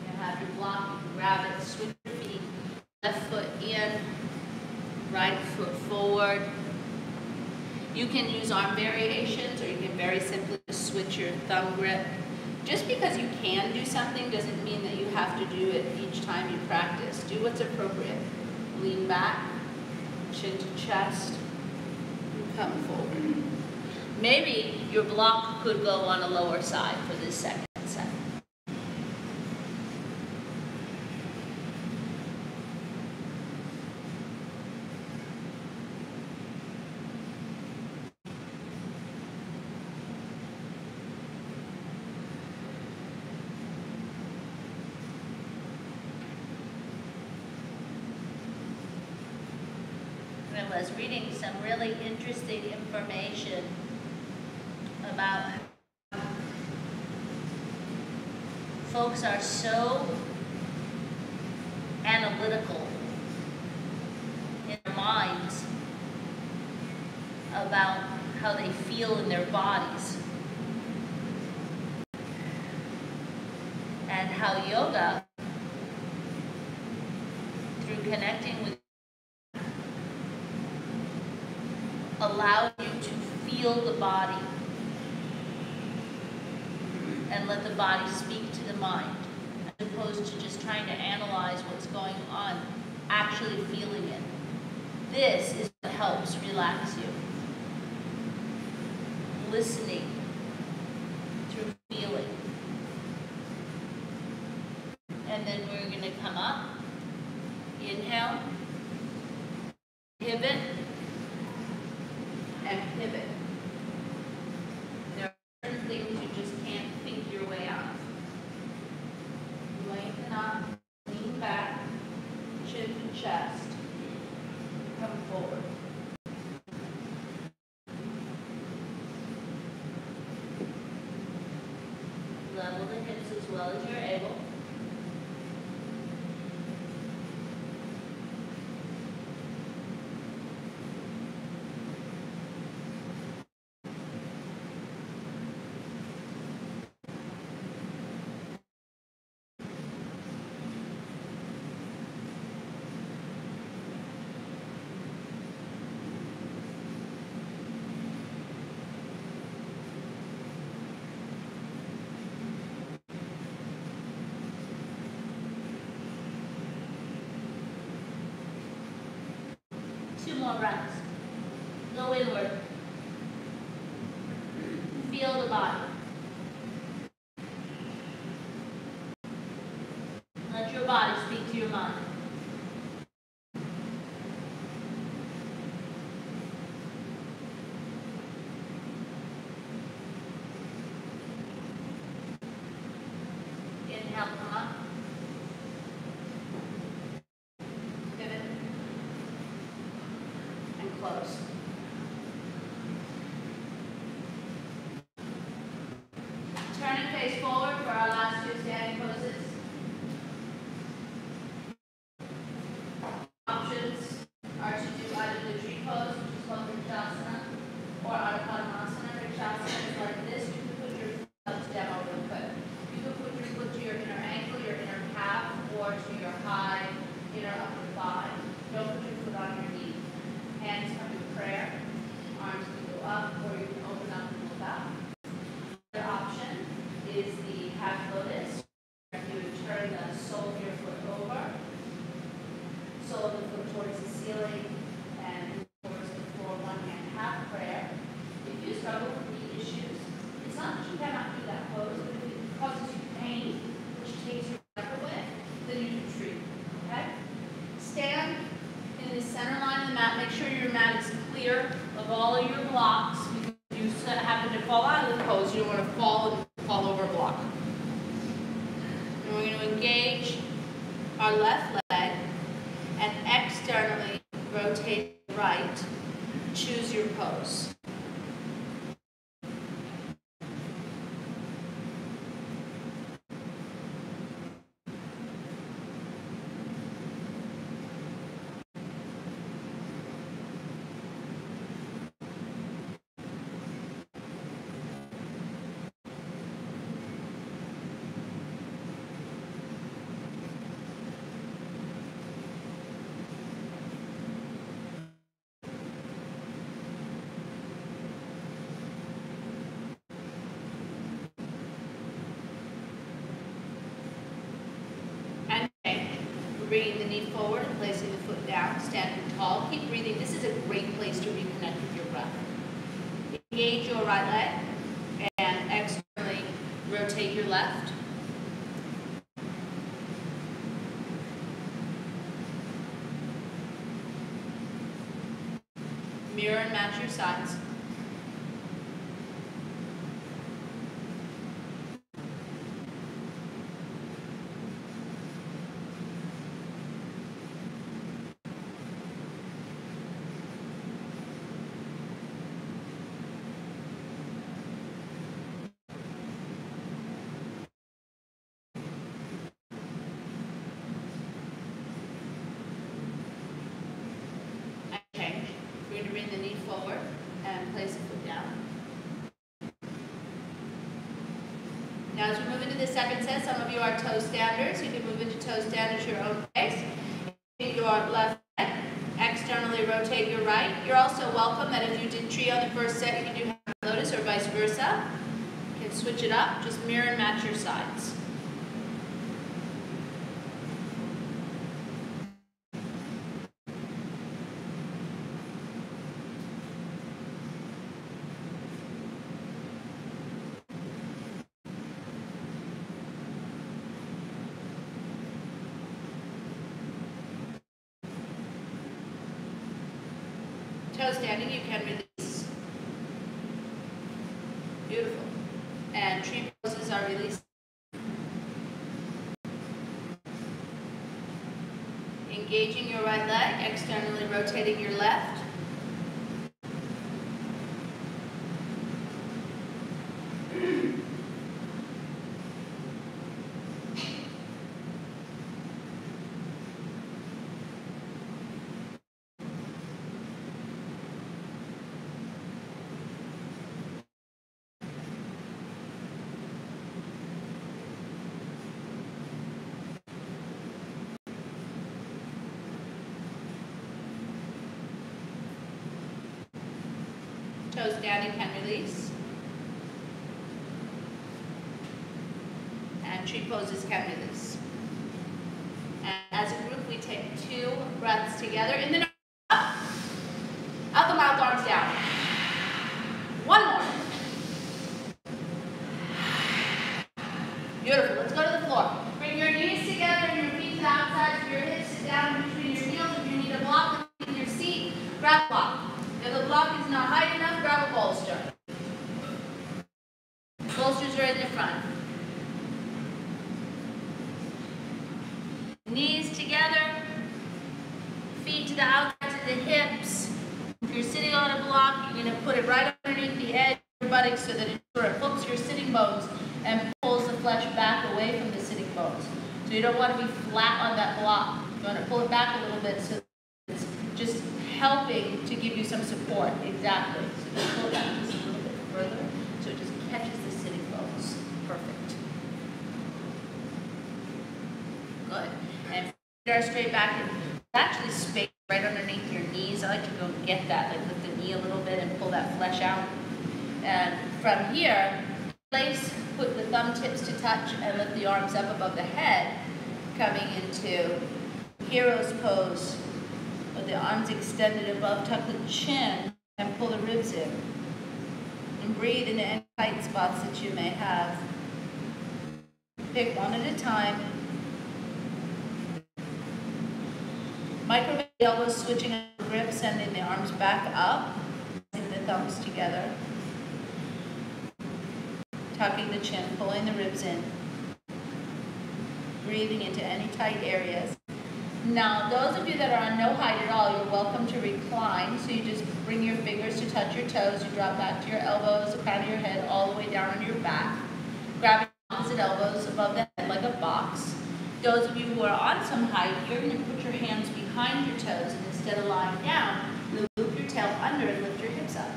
You have your block, you can grab it, switch your feet. Left foot in, right foot forward. You can use arm variations, or you can very simply switch your thumb grip. Just because you can do something doesn't mean that you have to do it each time you practice. Do what's appropriate. Lean back, chin to chest, and come forward. Maybe your block could go on a lower side for this second set. I was reading some really interesting information about how folks are so analytical in their minds about how they feel in their bodies, and how yoga, through connecting with, allows you to feel the body and let the body speak to the mind, as opposed to just trying to analyze what's going on, actually feeling it. This is what helps relax you. Listening through feeling. And then we're going to come up. Inhale. Pivot. And pivot. There are certain things you just can't think your way out of. Lengthen up, lean back, chin to chest, come forward. Level the hips as well as you're able. Two more rounds. Go inward. Feel the body. Let your body speak to your mind. Inhale, come up. Pivot. And close. Turn and face forward for our last two standing poses. engage our left leg and externally rotate right. Choose your pose. Bringing the knee forward and placing the foot down, standing tall. Keep breathing. This is a great place to reconnect with your breath. Engage your right leg and externally rotate your left. Mirror and match your sides. We're going to bring the knee forward and place the foot down. Now as we move into the second set, some of you are toe standers. You can move into toe stand at your own pace. Your left leg, externally rotate your right. You're also welcome that if you did tree on the first set, you can do half lotus or vice versa. You can switch it up. Just mirror and match your sides. Toe standing, you can release. Beautiful. And tree poses are released. Engaging your right leg, externally rotating your left. Toe standing can release. And tree poses can release. And as a group, we take 2 breaths together. In the nose, up. Out the mouth, arms down. 1 more. Beautiful. Let's go to the floor. Bring your knees together and your feet to the outsides of your hips. Sit down between your heels. If you need a block in your seat, grab a block. If the block is not high enough, grab a bolster. Bolsters are in the front. Knees together, feet to the outsides of the hips. If you're sitting on a block, you're going to put it right underneath the edge of your buttocks so that it hooks your sitting bones and pulls the flesh back away from the sitting bones. So you don't want to be flat on that block. You want to pull it back a little bit so it's just helping to give you some support. Exactly. So just pull it back just a little bit further so it just catches the sitting bones. Perfect. Good. And feet are straight back and actually space right underneath your knees. I like to go get that, like lift the knee a little bit and pull that flesh out. And from here, put the thumb tips to touch and lift the arms up above the head, coming into hero's pose. With the arms extended above, tuck the chin and pull the ribs in. And breathe into any tight spots that you may have. Pick one at a time. Micro elbows switching up the grip, sending the arms back up, and the thumbs together. Tucking the chin, pulling the ribs in. Breathe. breathing into any tight areas. Now, those of you that are on no height at all, you're welcome to recline. So you just bring your fingers to touch your toes. You drop back to your elbows, the crown of your head, all the way down on your back. Grab your opposite elbows above the head like a box. Those of you who are on some height, you're going to put your hands behind your toes, and instead of lying down, loop your tail under and lift your hips up.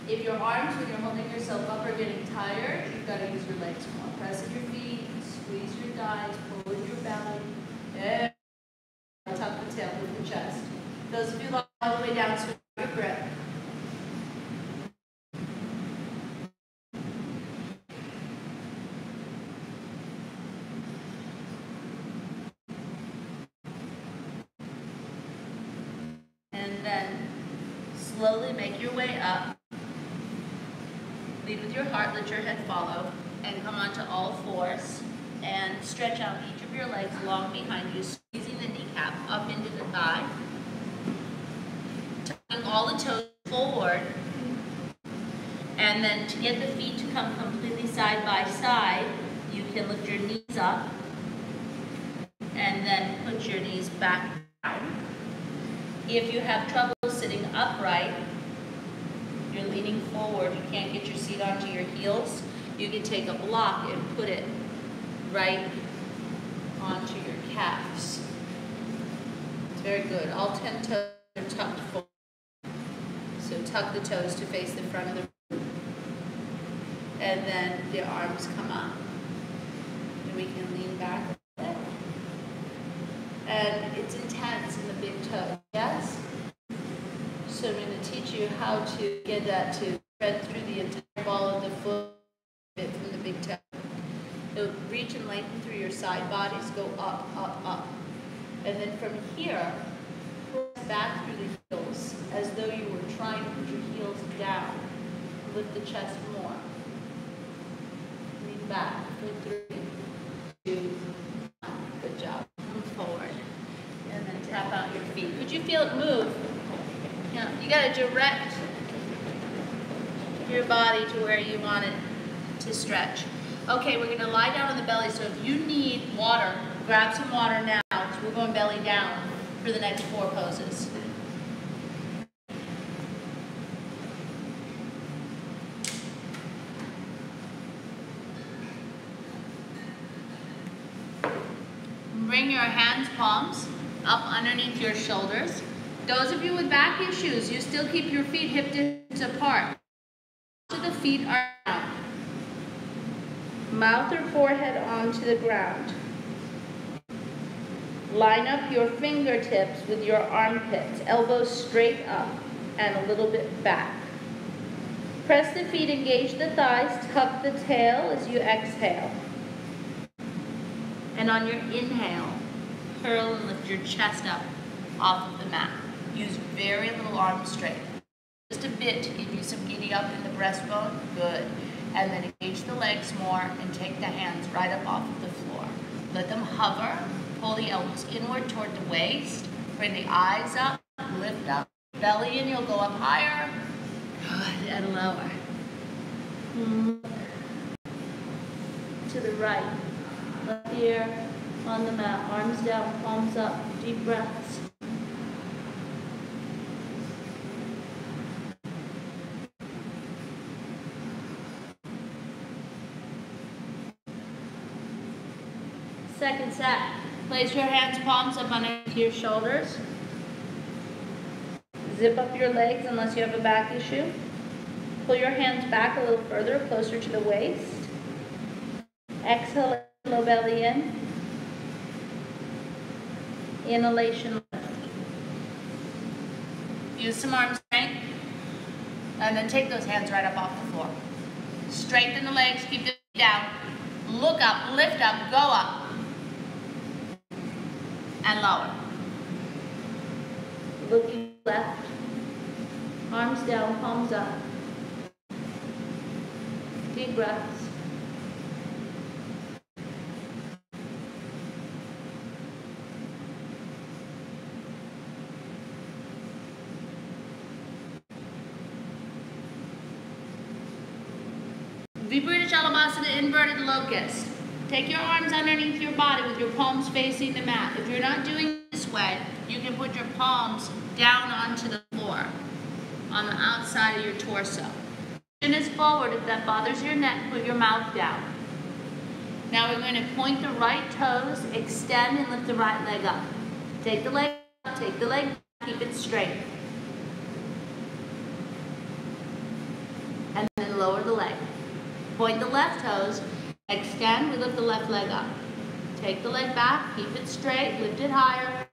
If your arms, when you're holding yourself up, are getting tired, you've got to use your legs more. Press in your feet, squeeze your thighs, pull in your belly, and tuck the tail with the chest. Those of you lying all the way down, switch your grip. And then slowly make your way up. Lead with your heart, let your head follow, and come onto all fours and stretch out each of your legs long behind you, squeezing the kneecap up into the thigh, tucking all the toes forward, and then to get the feet to come completely side by side, you can lift your knees up and then put your knees back down. If you have trouble sitting upright, you're leaning forward, you can't get your seat onto your heels, you can take a block and put it right onto your calves. It's very good. All 10 toes are tucked forward. So tuck the toes to face the front of the room. And then the arms come up. And we can lean back a bit. And it's intense in the big toe. Yes? So I'm going to teach you how to get that to spread through the entire ball of the foot from the big toe. So reach and lengthen through your side bodies, go up, up, up. And then from here, press back through the heels as though you were trying to put your heels down. Lift the chest more. Lean back for 3, 2, 1. Good job. Move forward. And then tap out your feet. Could you feel it move? Yeah, you got to direct your body to where you want it to stretch. Okay, we're going to lie down on the belly, so if you need water, grab some water now, because we're going belly down for the next 4 poses. Bring your hands, palms, up underneath your shoulders. Those of you with back issues, you still keep your feet hip distance apart. So the feet are out. Mouth or forehead onto the ground. Line up your fingertips with your armpits, elbows straight up and a little bit back. Press the feet, engage the thighs, tuck the tail as you exhale. And on your inhale, curl and lift your chest up off of the mat. Use very little arm strength. Just a bit to give you some giddy up in the breastbone. Good. And then engage the legs more and take the hands right up off of the floor. Let them hover. Pull the elbows inward toward the waist. Bring the eyes up. Lift up. Belly in. You'll go up higher. Good. And lower. To the right. Left ear on the mat. Arms down. Palms up. Deep breaths. Second set. Place your hands, palms up underneath your shoulders. Zip up your legs unless you have a back issue. Pull your hands back a little further, closer to the waist. Exhale, low belly in. Inhalation, lift. Use some arm strength. And then take those hands right up off the floor. Straighten the legs, keep them down. Look up, lift up, go up. And lower. Looking left. Arms down, palms up. Deep breaths. Viparita Chalasana, inverted locust. Take your arms underneath your body with your palms facing the mat. If you're not doing it this way, you can put your palms down onto the floor on the outside of your torso. Chin is forward. If that bothers your neck, put your mouth down. Now we're going to point the right toes, extend, and lift the right leg up. Take the leg up, take the leg back, keep it straight. And then lower the leg. Point the left toes, extend, we lift the left leg up. Take the leg back, keep it straight, lift it higher.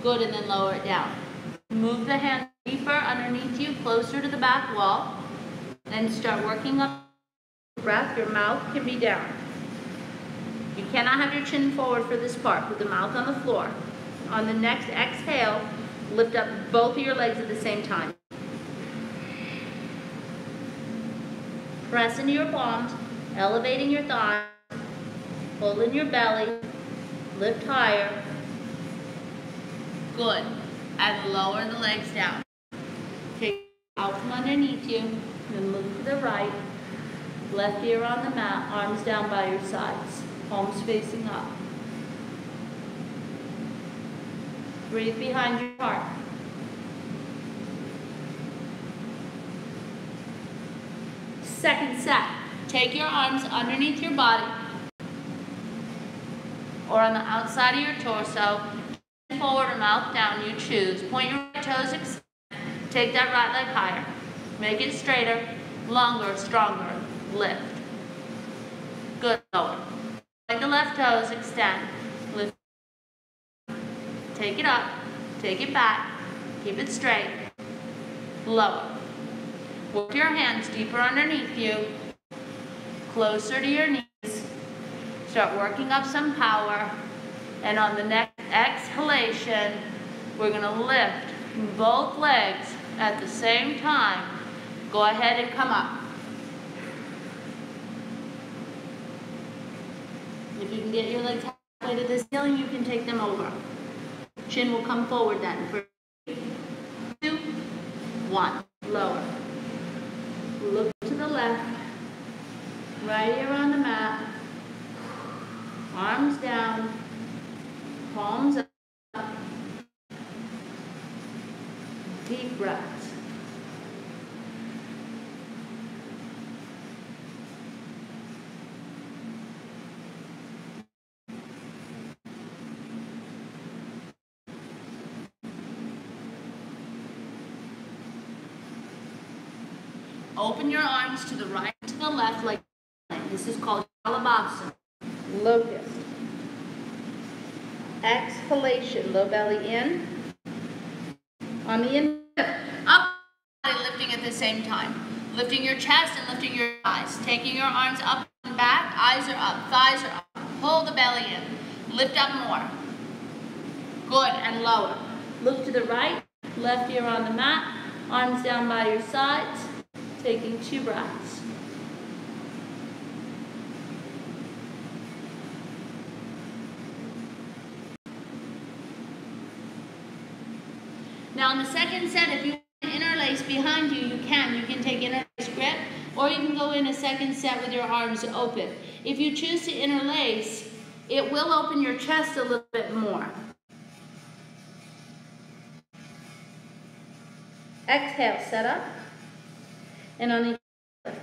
Good, and then lower it down. Move the hands deeper underneath you, closer to the back wall. Then start working up the breath. Your mouth can be down. You cannot have your chin forward for this part. Put the mouth on the floor. On the next exhale, lift up both of your legs at the same time. Press into your palms, elevating your thighs, pull in your belly, lift higher. Good. And lower the legs down. Take out from underneath you, then move to the right. Left ear on the mat, arms down by your sides, palms facing up. Breathe behind your heart. Second set. Take your arms underneath your body or on the outside of your torso. Forward or mouth down, you choose. Point your right toes, extend. Take that right leg higher. Make it straighter, longer, stronger. Lift. Good. Lower. Take the left toes, extend. Lift. Take it up. Take it back. Keep it straight. Lower. Work your hands deeper underneath you. Closer to your knees. Start working up some power. And on the next exhalation, we're going to lift both legs at the same time. Go ahead and come up. If you can get your legs halfway to the ceiling, you can take them over. Chin will come forward then. For 2, 1. Lower. Look to the left. Right ear on the mat. Arms down. Palms up. Deep breaths. Open your arms to the right and to the left like this is called Shalabhasana. Locust. Exhalation, low belly in. On the in, up, body lifting at the same time. Lifting your chest and lifting your thighs. Taking your arms up and back, eyes are up, thighs are up. Pull the belly in. Lift up more. Good, and lower. Look to the right, left ear on the mat, arms down by your sides. Taking 2 breaths. Now in the second set, if you want to interlace behind you, you can. You can take interlace grip, or you can go in a second set with your arms open. If you choose to interlace, it will open your chest a little bit more. Exhale, set up. And on the lift.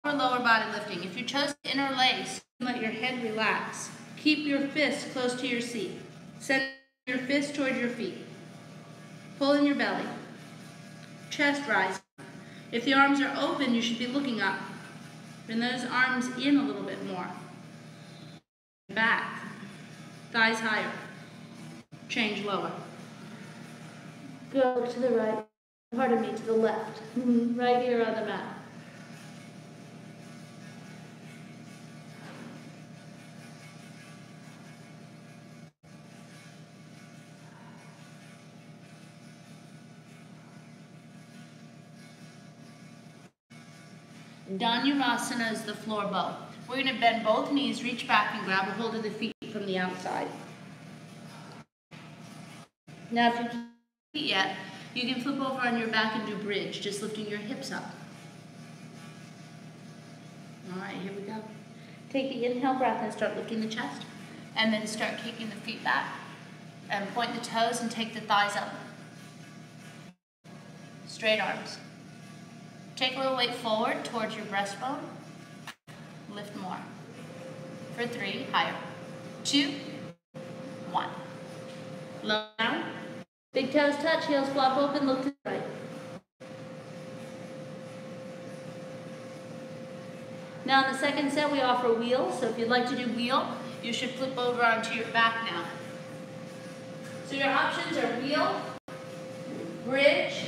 Or lower body lifting. If you chose to interlace, let your head relax. Keep your fists close to your seat. Send your fist towards your feet. Pull in your belly. Chest rise. If the arms are open, you should be looking up. Bring those arms in a little bit more. Back. Thighs higher. Change lower. Go to the right. Pardon me, to the left. Right here on the mat. Dhanurasana is the floor bow. We're going to bend both knees, reach back, and grab a hold of the feet from the outside. Now, if you can't see yet, you can flip over on your back and do bridge, just lifting your hips up. All right, here we go. Take the inhale breath and start lifting the chest. And then start kicking the feet back. And point the toes and take the thighs up. Straight arms. Take a little weight forward towards your breastbone. Lift more. For 3, higher. 2, 1. Low down. Big toes touch, heels flop open, look to the right. Now in the second set we offer wheels, so if you'd like to do wheel, you should flip over onto your back now. So your options are wheel, bridge,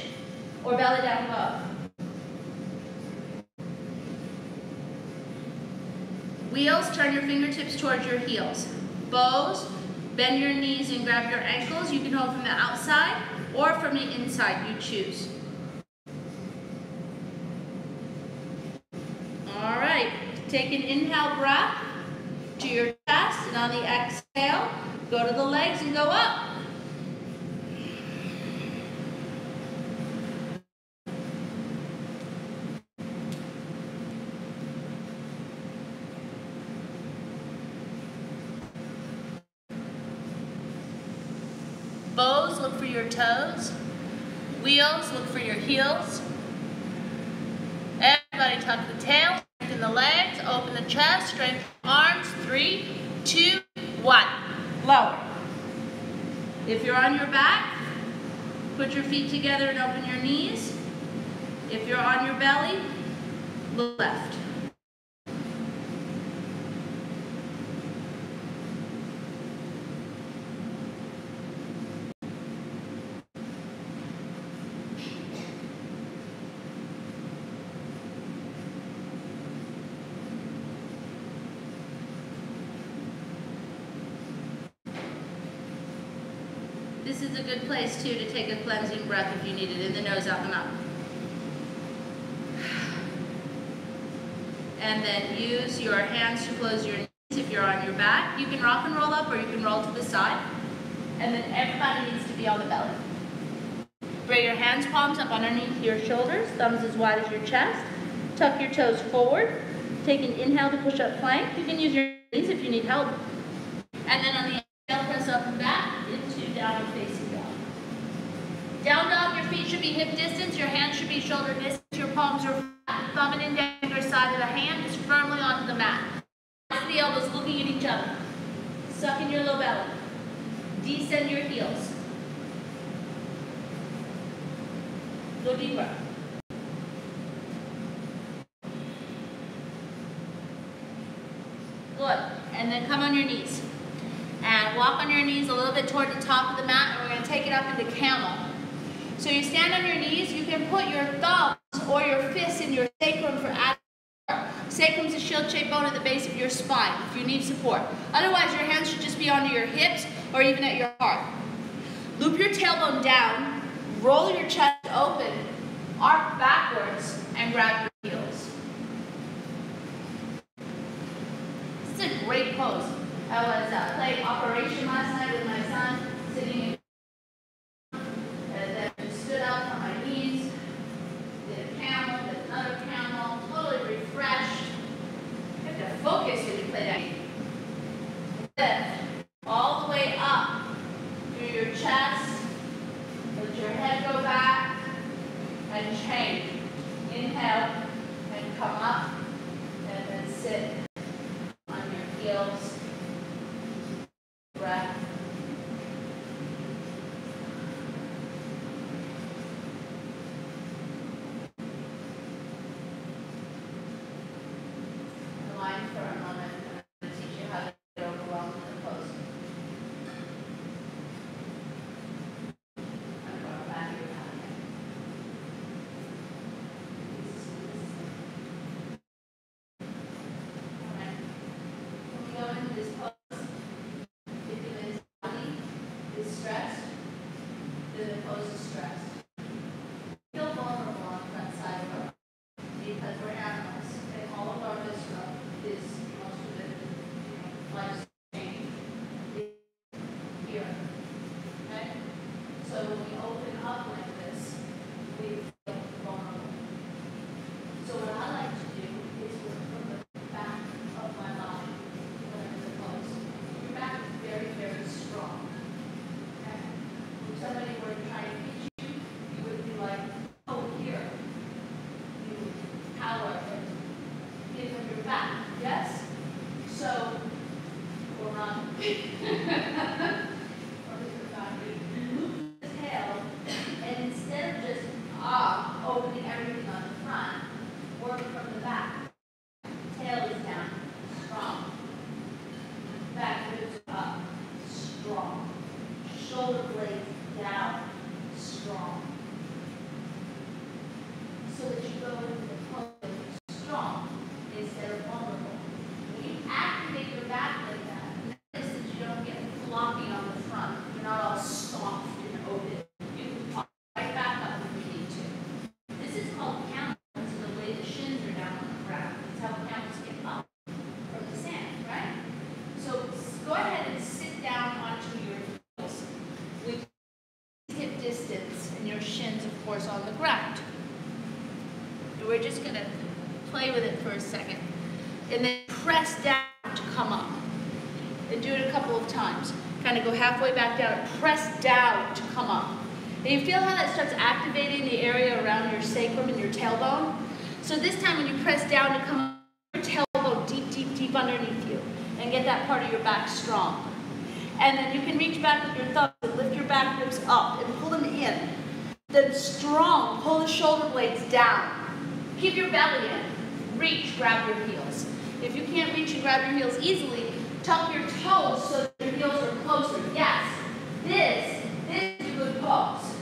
or belly down low. Wheels, turn your fingertips towards your heels. Bows, bend your knees and grab your ankles. You can hold from the outside or from the inside, you choose. All right, take an inhale breath to your chest, and on the exhale, go to the legs and go up. Bows, look for your toes. Wheels, look for your heels. Everybody tuck the tail, strengthen the legs, open the chest, strengthen the arms. 3, 2, 1. Lower. If you're on your back, put your feet together and open your knees. If you're on your belly, look left. This is a good place too to take a cleansing breath if you need it, in the nose, out the mouth. And then use your hands to close your knees if you're on your back. You can rock and roll up or you can roll to the side. And then everybody needs to be on the belly. Bring your hands, palms up underneath your shoulders, thumbs as wide as your chest. Tuck your toes forward. Take an inhale to push up plank. You can use your knees if you need help. And then on the exhale, press up and back into downward facing dog. Down dog, your feet should be hip distance, your hands should be shoulder distance, your palms are flat, thumb and index side of the hand is firmly onto the mat. The elbows looking at each other. Suck in your low belly. Descend your heels. Go deeper. Good. And then come on your knees. And walk on your knees a little bit toward the top of the mat, and we're going to take it up into camel. So you stand on your knees, you can put your thumbs or your fists in your sacrum for added support. Sacrum is a shield-shaped bone at the base of your spine if you need support. Otherwise, your hands should just be onto your hips or even at your heart. Loop your tailbone down, roll your chest open, arc backwards, and grab your heels. This is a great pose. I was playing Operation last night with my son, sitting in, and then just stood up on my knees, did a camel, did another camel, totally refreshed. You have to focus when you play that game. Lift all the way up through your chest, let your head go back, and chain. Inhale. force on the ground. And we're just going to play with it for a second. And then press down to come up. And do it a couple of times. Kind of go halfway back down and press down to come up. And you feel how that starts activating the area around your sacrum and your tailbone? So this time when you press down to come up, your tailbone deep, deep, deep underneath you. And get that part of your back strong. And then you can reach back with your thumbs and lift your back ribs up and pull them in. Then strong, pull the shoulder blades down. Keep your belly in. Reach, grab your heels. If you can't reach and grab your heels easily, tuck your toes so that your heels are closer. Yes, this is a good pose.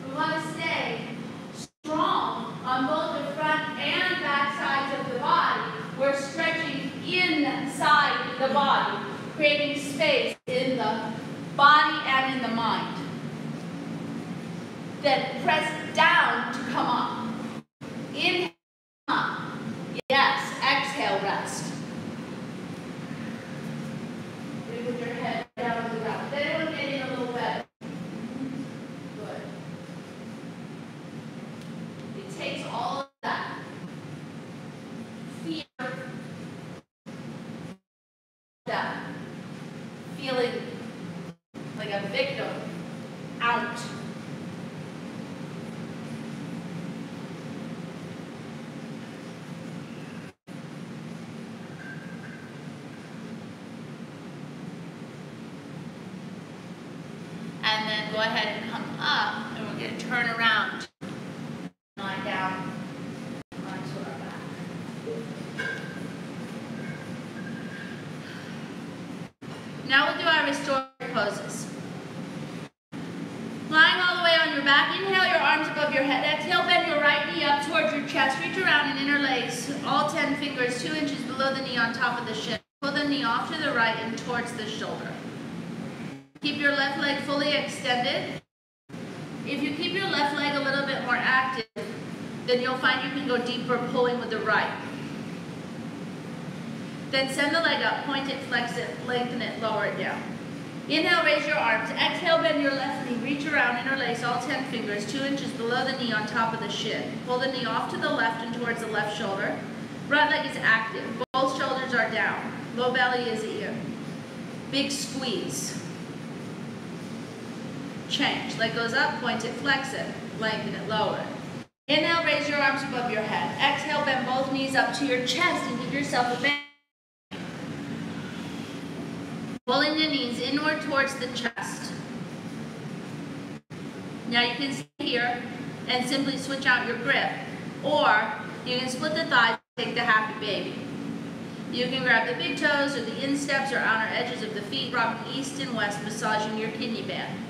We want to stay strong on both the front and back sides of the body. We're stretching inside the body, creating space in the body and in the mind. Then press down to come up. Inhale, up. Yes, exhale, rest. Put your head down to the ground. Is anyone getting a little better? Good. It takes all of that fear, that feeling like a victim out. And then go ahead and come up, and we're going to turn around. Lie down onto our back. Now we'll do our restorative poses. Lying all the way on your back, inhale your arms above your head. Exhale, bend your right knee up towards your chest. Reach around and interlace all 10 fingers 2 inches below the knee on top of the shin. Pull the knee off to the right and towards the shoulder. Keep your left leg fully extended. If you keep your left leg a little bit more active, then you'll find you can go deeper pulling with the right. Then send the leg up, point it, flex it, lengthen it, lower it down. Inhale, raise your arms. Exhale, bend your left knee. Reach around, interlace all 10 fingers 2 inches below the knee on top of the shin. Pull the knee off to the left and towards the left shoulder. Right leg is active. Both shoulders are down. Low belly is in. Big squeeze. Change. Leg goes up, point it, flex it, lengthen it, lower it. Inhale, raise your arms above your head. Exhale, bend both knees up to your chest and give yourself a bend. Pulling the knees inward towards the chest. Now you can stay here and simply switch out your grip, or you can split the thighs and take the happy baby. You can grab the big toes or the insteps or outer edges of the feet, rocking east and west, massaging your kidney band.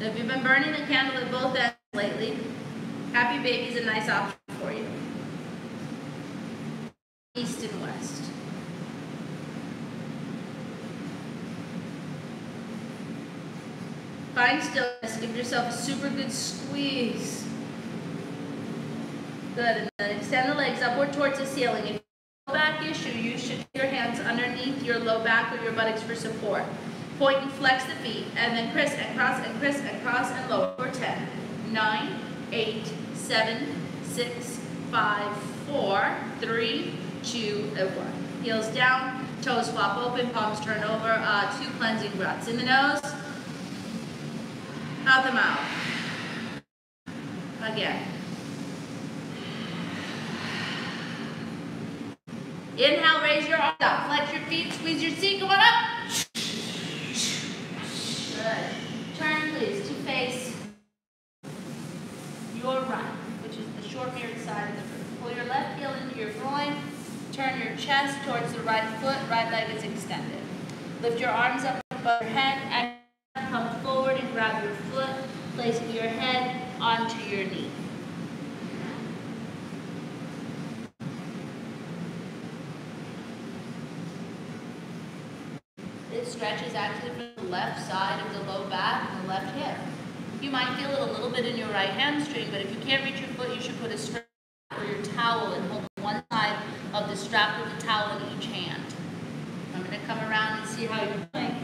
Now, if you've been burning the candle at both ends lately, happy baby is a nice option for you. East and west. Find stillness. Give yourself a super good squeeze. Good. And then extend the legs upward towards the ceiling. If you have a low back issue, you should put your hands underneath your low back or your buttocks for support. Point and flex the feet, and then criss and cross and lower for 10, 9, 8, 7, 6, 5, 4, 3, 2, and 1. Heels down, toes flop open, palms turn over. 2 cleansing breaths. In the nose, out the mouth. Again. Inhale, raise your arms up. Flex your feet, squeeze your seat, come on up. Good. Turn, please, to face your right, which is the short mirrored side of the room. Pull your left heel into your groin. Turn your chest towards the right foot. Right leg is extended. Lift your arms up above your head and come forward and grab your foot, placing your head onto your knee. This stretch is actually from the left side of the low back and the left hip. You might feel it a little bit in your right hamstring, but if you can't reach your foot, you should put a strap or your towel and hold one side of the strap with the towel in each hand. I'm going to come around and see how you're doing.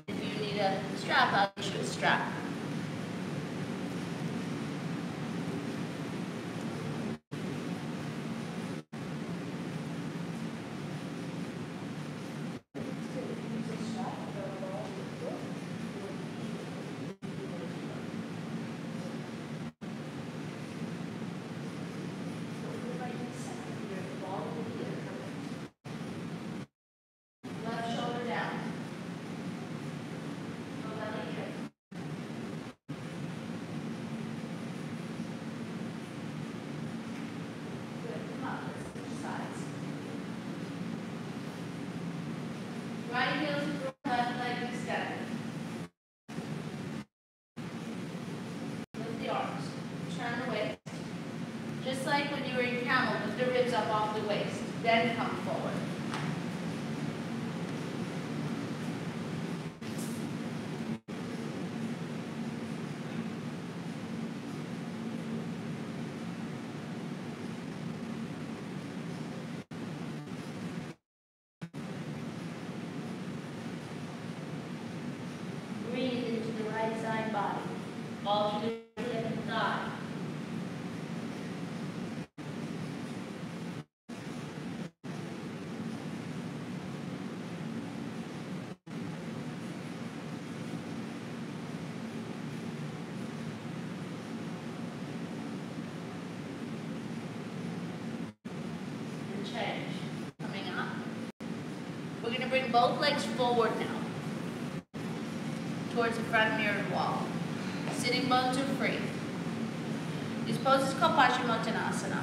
If you need a strap, I'll issue a strap. just like when you were in camel, lift the ribs up off the waist, then come forward. Breathe into the right side body. All through the hip and thigh. And change. Coming up. We're going to bring both legs forward now, towards the front mirrored wall. Sitting bones are free. This pose is called Paschimottanasana.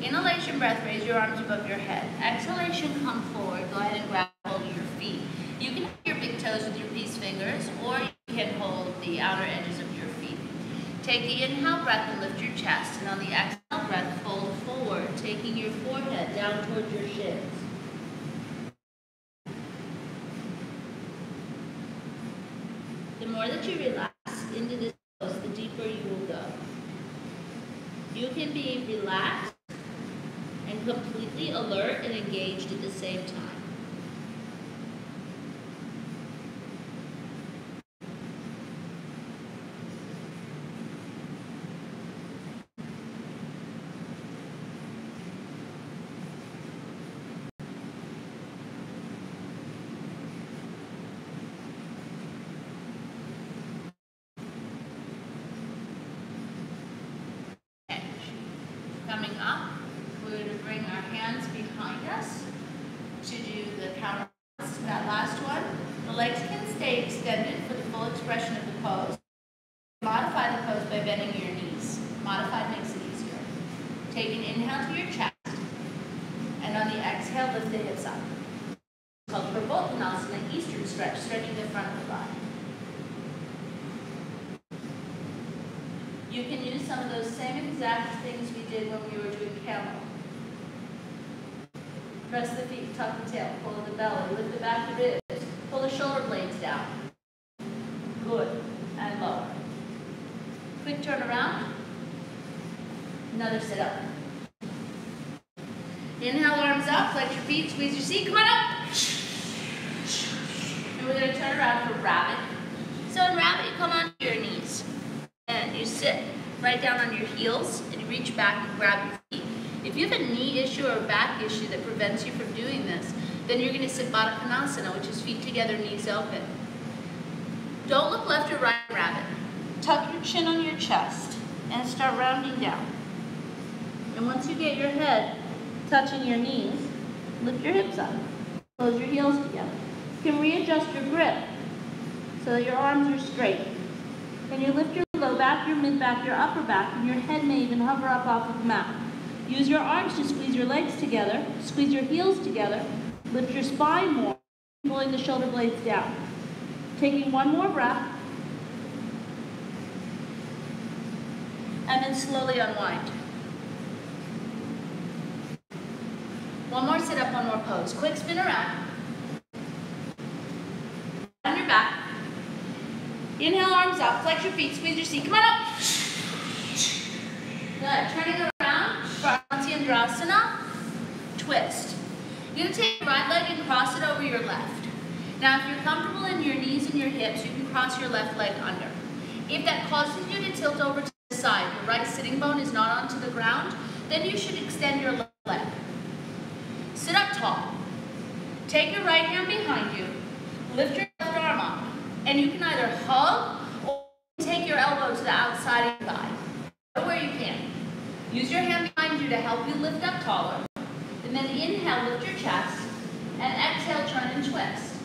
Inhalation breath, raise your arms above your head. Exhalation, come forward. Go ahead and grab hold of your feet. You can hold your big toes with your peace fingers, or you can hold the outer edges of your feet. Take the inhale breath and lift your chest, and on the exhale breath, fold forward, taking your forehead down towards your shins. The more that you relax into this pose, the deeper you will go. You can be relaxed and completely alert and engaged at the same time. Coming up, we're going to bring our hands behind us to do the counter, that last one. The legs can stay extended for the full expression of the pose. Modify the pose by bending your knees. Modified makes it easier. Take an inhale to your chest, and on the exhale, lift the hips up. It's called Purvottanasana, Eastern stretch, stretching the front of the body. You can use some of those same exact things we did when we were doing camel. Press the feet, tuck the tail, pull the belly, lift the back of the ribs, pull the shoulder blades down. Good. And lower. Quick turn around. Another sit up. Inhale, arms up, flex your feet, squeeze your seat, come on up. And we're going to turn around for rabbit. So in rabbit, you come onto your knees. And you sit right down on your heels and you reach back and grab your feet. If you have a knee issue or a back issue that prevents you from doing this, then you're going to sit Baddha Konasana, which is feet together, knees open. Don't look left or right, rabbit. Tuck your chin on your chest and start rounding down. And once you get your head touching your knees, lift your hips up. Close your heels together. You can readjust your grip so that your arms are straight. And you lift your low back, your mid back, your upper back, and your head may even hover up off of the mat. Use your arms to squeeze your legs together, squeeze your heels together, lift your spine more, pulling the shoulder blades down. Taking one more breath, and then slowly unwind. One more sit up, one more pose. Quick spin around. On your back. Inhale, arms up, flex your feet, squeeze your seat. Come on up. Good. Turning around for Antiandrasana. Twist. You're going to take your right leg and cross it over your left. Now, if you're comfortable in your knees and your hips, you can cross your left leg under. If that causes you to tilt over to the side, your right sitting bone is not onto the ground, then you should extend your left leg. Sit up tall. Take your right hand behind you. Lift your left arm up. And you can either hug or take your elbow to the outside of your thigh. Where you can. Use your hand behind you to help you lift up taller. And then inhale, lift your chest. And exhale, turn and twist.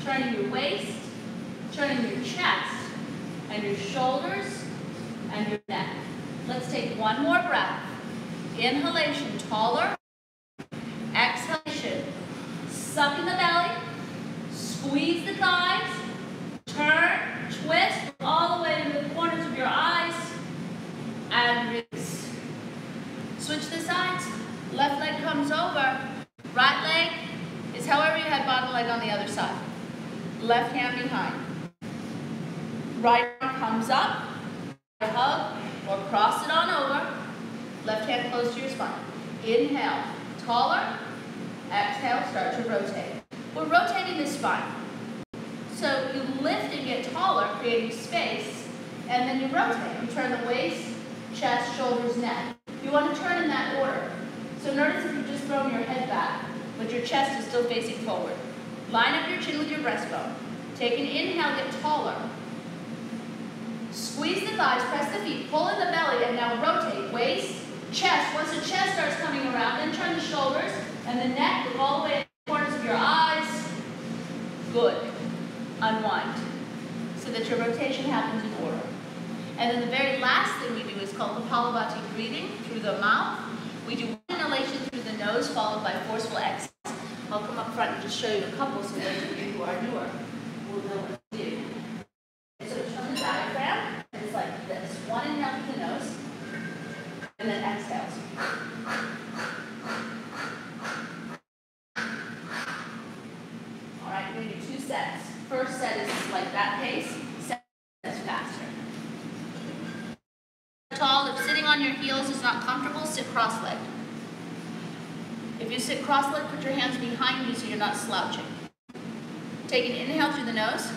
Turning your waist, turning your chest, and your shoulders, and your neck. Let's take one more breath. Inhalation, taller. Exhalation, suck in the belly. Squeeze the thighs. Turn, twist all the way to the corners of your eyes, and release. Switch left hand behind. Right arm comes up, hug, or cross it on over. Left hand close to your spine. Inhale, taller. Exhale, start to rotate. We're rotating the spine. So you lift and get taller, creating space, and then you rotate. You turn the waist, chest, shoulders, neck. You want to turn in that order. So notice if you've just thrown your head back, but your chest is still facing forward. Line up your chin with your breastbone. Take an inhale, get taller. Squeeze the thighs, press the feet, pull in the belly, and now rotate. Waist, chest. Once the chest starts coming around, then turn the shoulders and the neck, look all the way to the corners of your eyes. Good. Unwind. So that your rotation happens in order. And then the very last thing we do is called Kapalabhati breathing through the mouth. We do one inhalation through the nose followed by forceful exhales. I'll come up front and just show you a couple so those of you who are newer will know what to do. So turn the diaphragm, and it's like this. One inhale through the nose, and then exhales. All right, we're going to do 2 sets. First set is like that pace. Second set is faster. Tall, if sitting on your heels is not comfortable, sit cross-legged. If you sit cross-legged, put your hands behind you so you're not slouching. Take an inhale through the nose.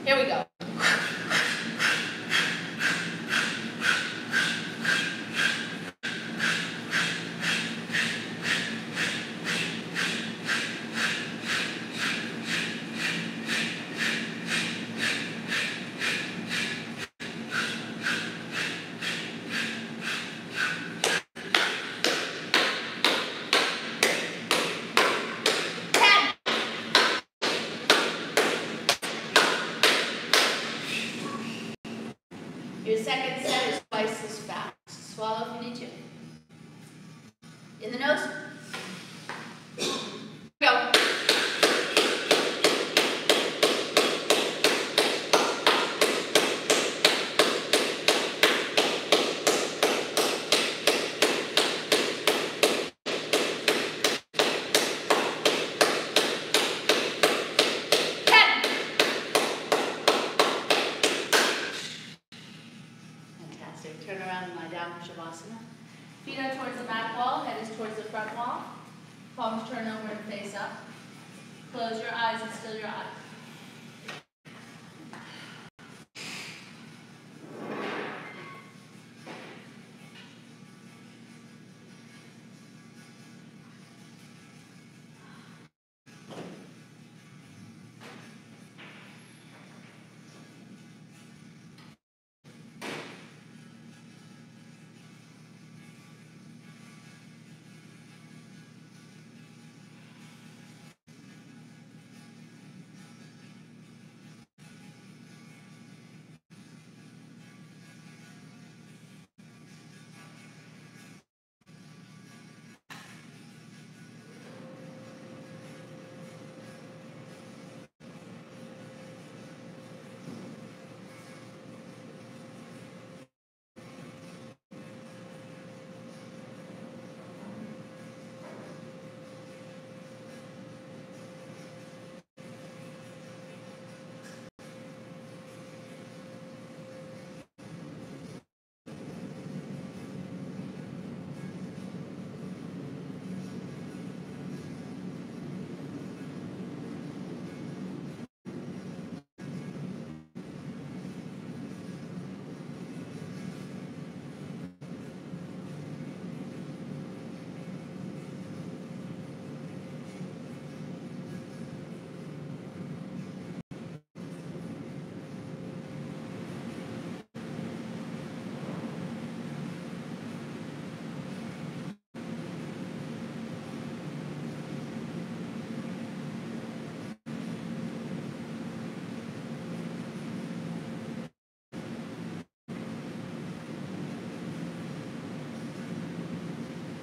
Here we go. Your second set is twice as fast. Swallow if you need to. In the nose. Go. Turn around and lie down for Shavasana. Feet are towards the back wall, head is towards the front wall. Palms turn over and face up. Close your eyes and still your eyes.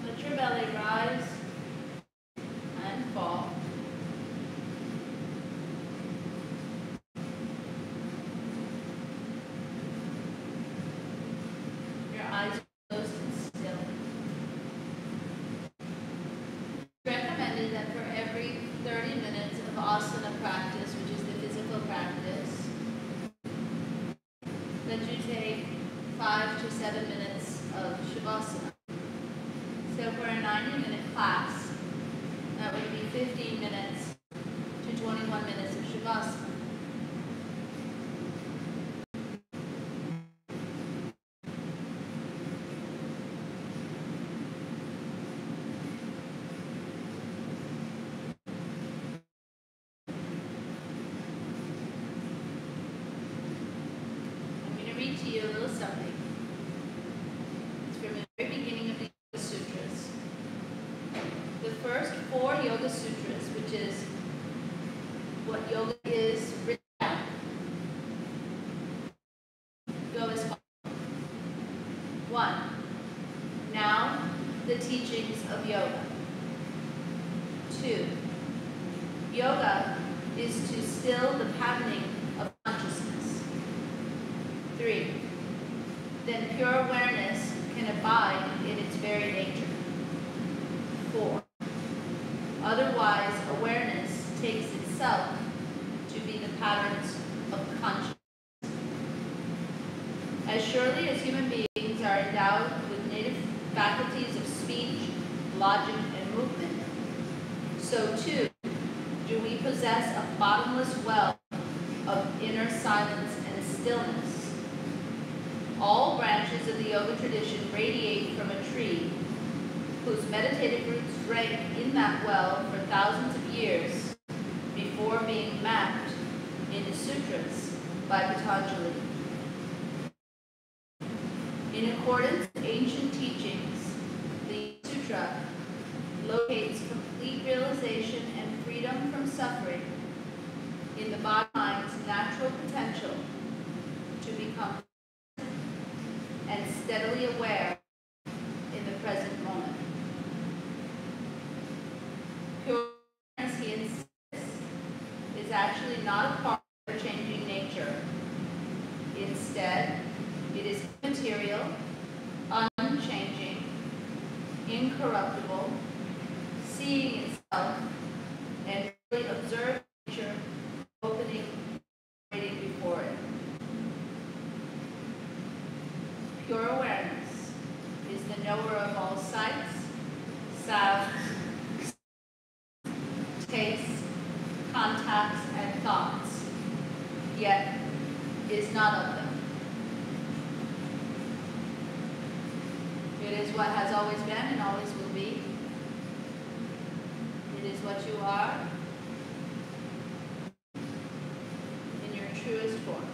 Let your belly rise and fall. Your eyes closed and still. It's recommended that for every 30 minutes of asana practice, 7 minutes of Shavasana. So for a 90-minute class, that would be 15 minutes to 21 minutes of Shavasana. Read to you a little something. It's from the very beginning of the Yoga Sutras. The first 4 Yoga Sutras, which is what yoga is written down, go as follows. 1. Now the teachings of yoga. 2. Yoga is to still the patterning of consciousness. 3. Then pure awareness can abide in its very nature. 4. Otherwise, awareness takes itself to be the patterns of consciousness. As surely as human beings are endowed with native faculties of speech, logic, and movement, so too do we possess a bottomless well of inner silence and stillness. All branches of the yoga tradition radiate from a tree whose meditative roots drank in that well for thousands of years before being mapped into sutras by Patanjali. In accordance with ancient teachings, the sutra locates complete realization and freedom from suffering in the body-mind's natural potential to become and steadily aware in the present moment. Pure awareness, he insists, is actually not a part of her changing nature. Instead, it is immaterial, unchanging, incorruptible, seeing itself, and really observing nature opening and before it. Pure awareness is the knower of all sights, sounds, tastes, contacts, and thoughts, yet is not of them. It is what has always been and always will be. It is what you are in your truest form.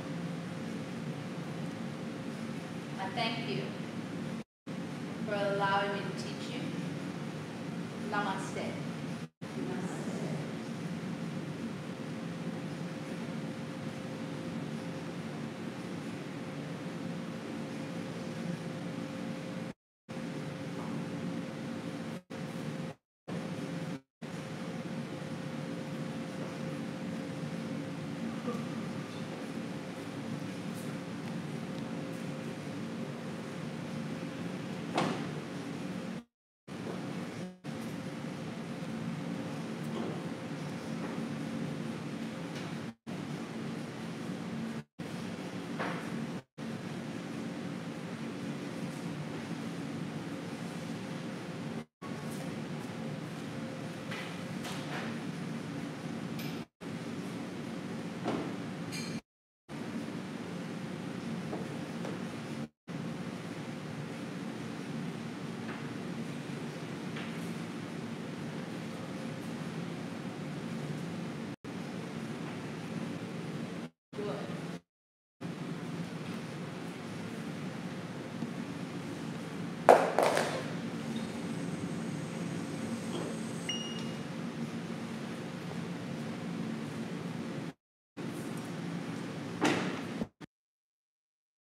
I thank you for allowing me to teach you. Namaste.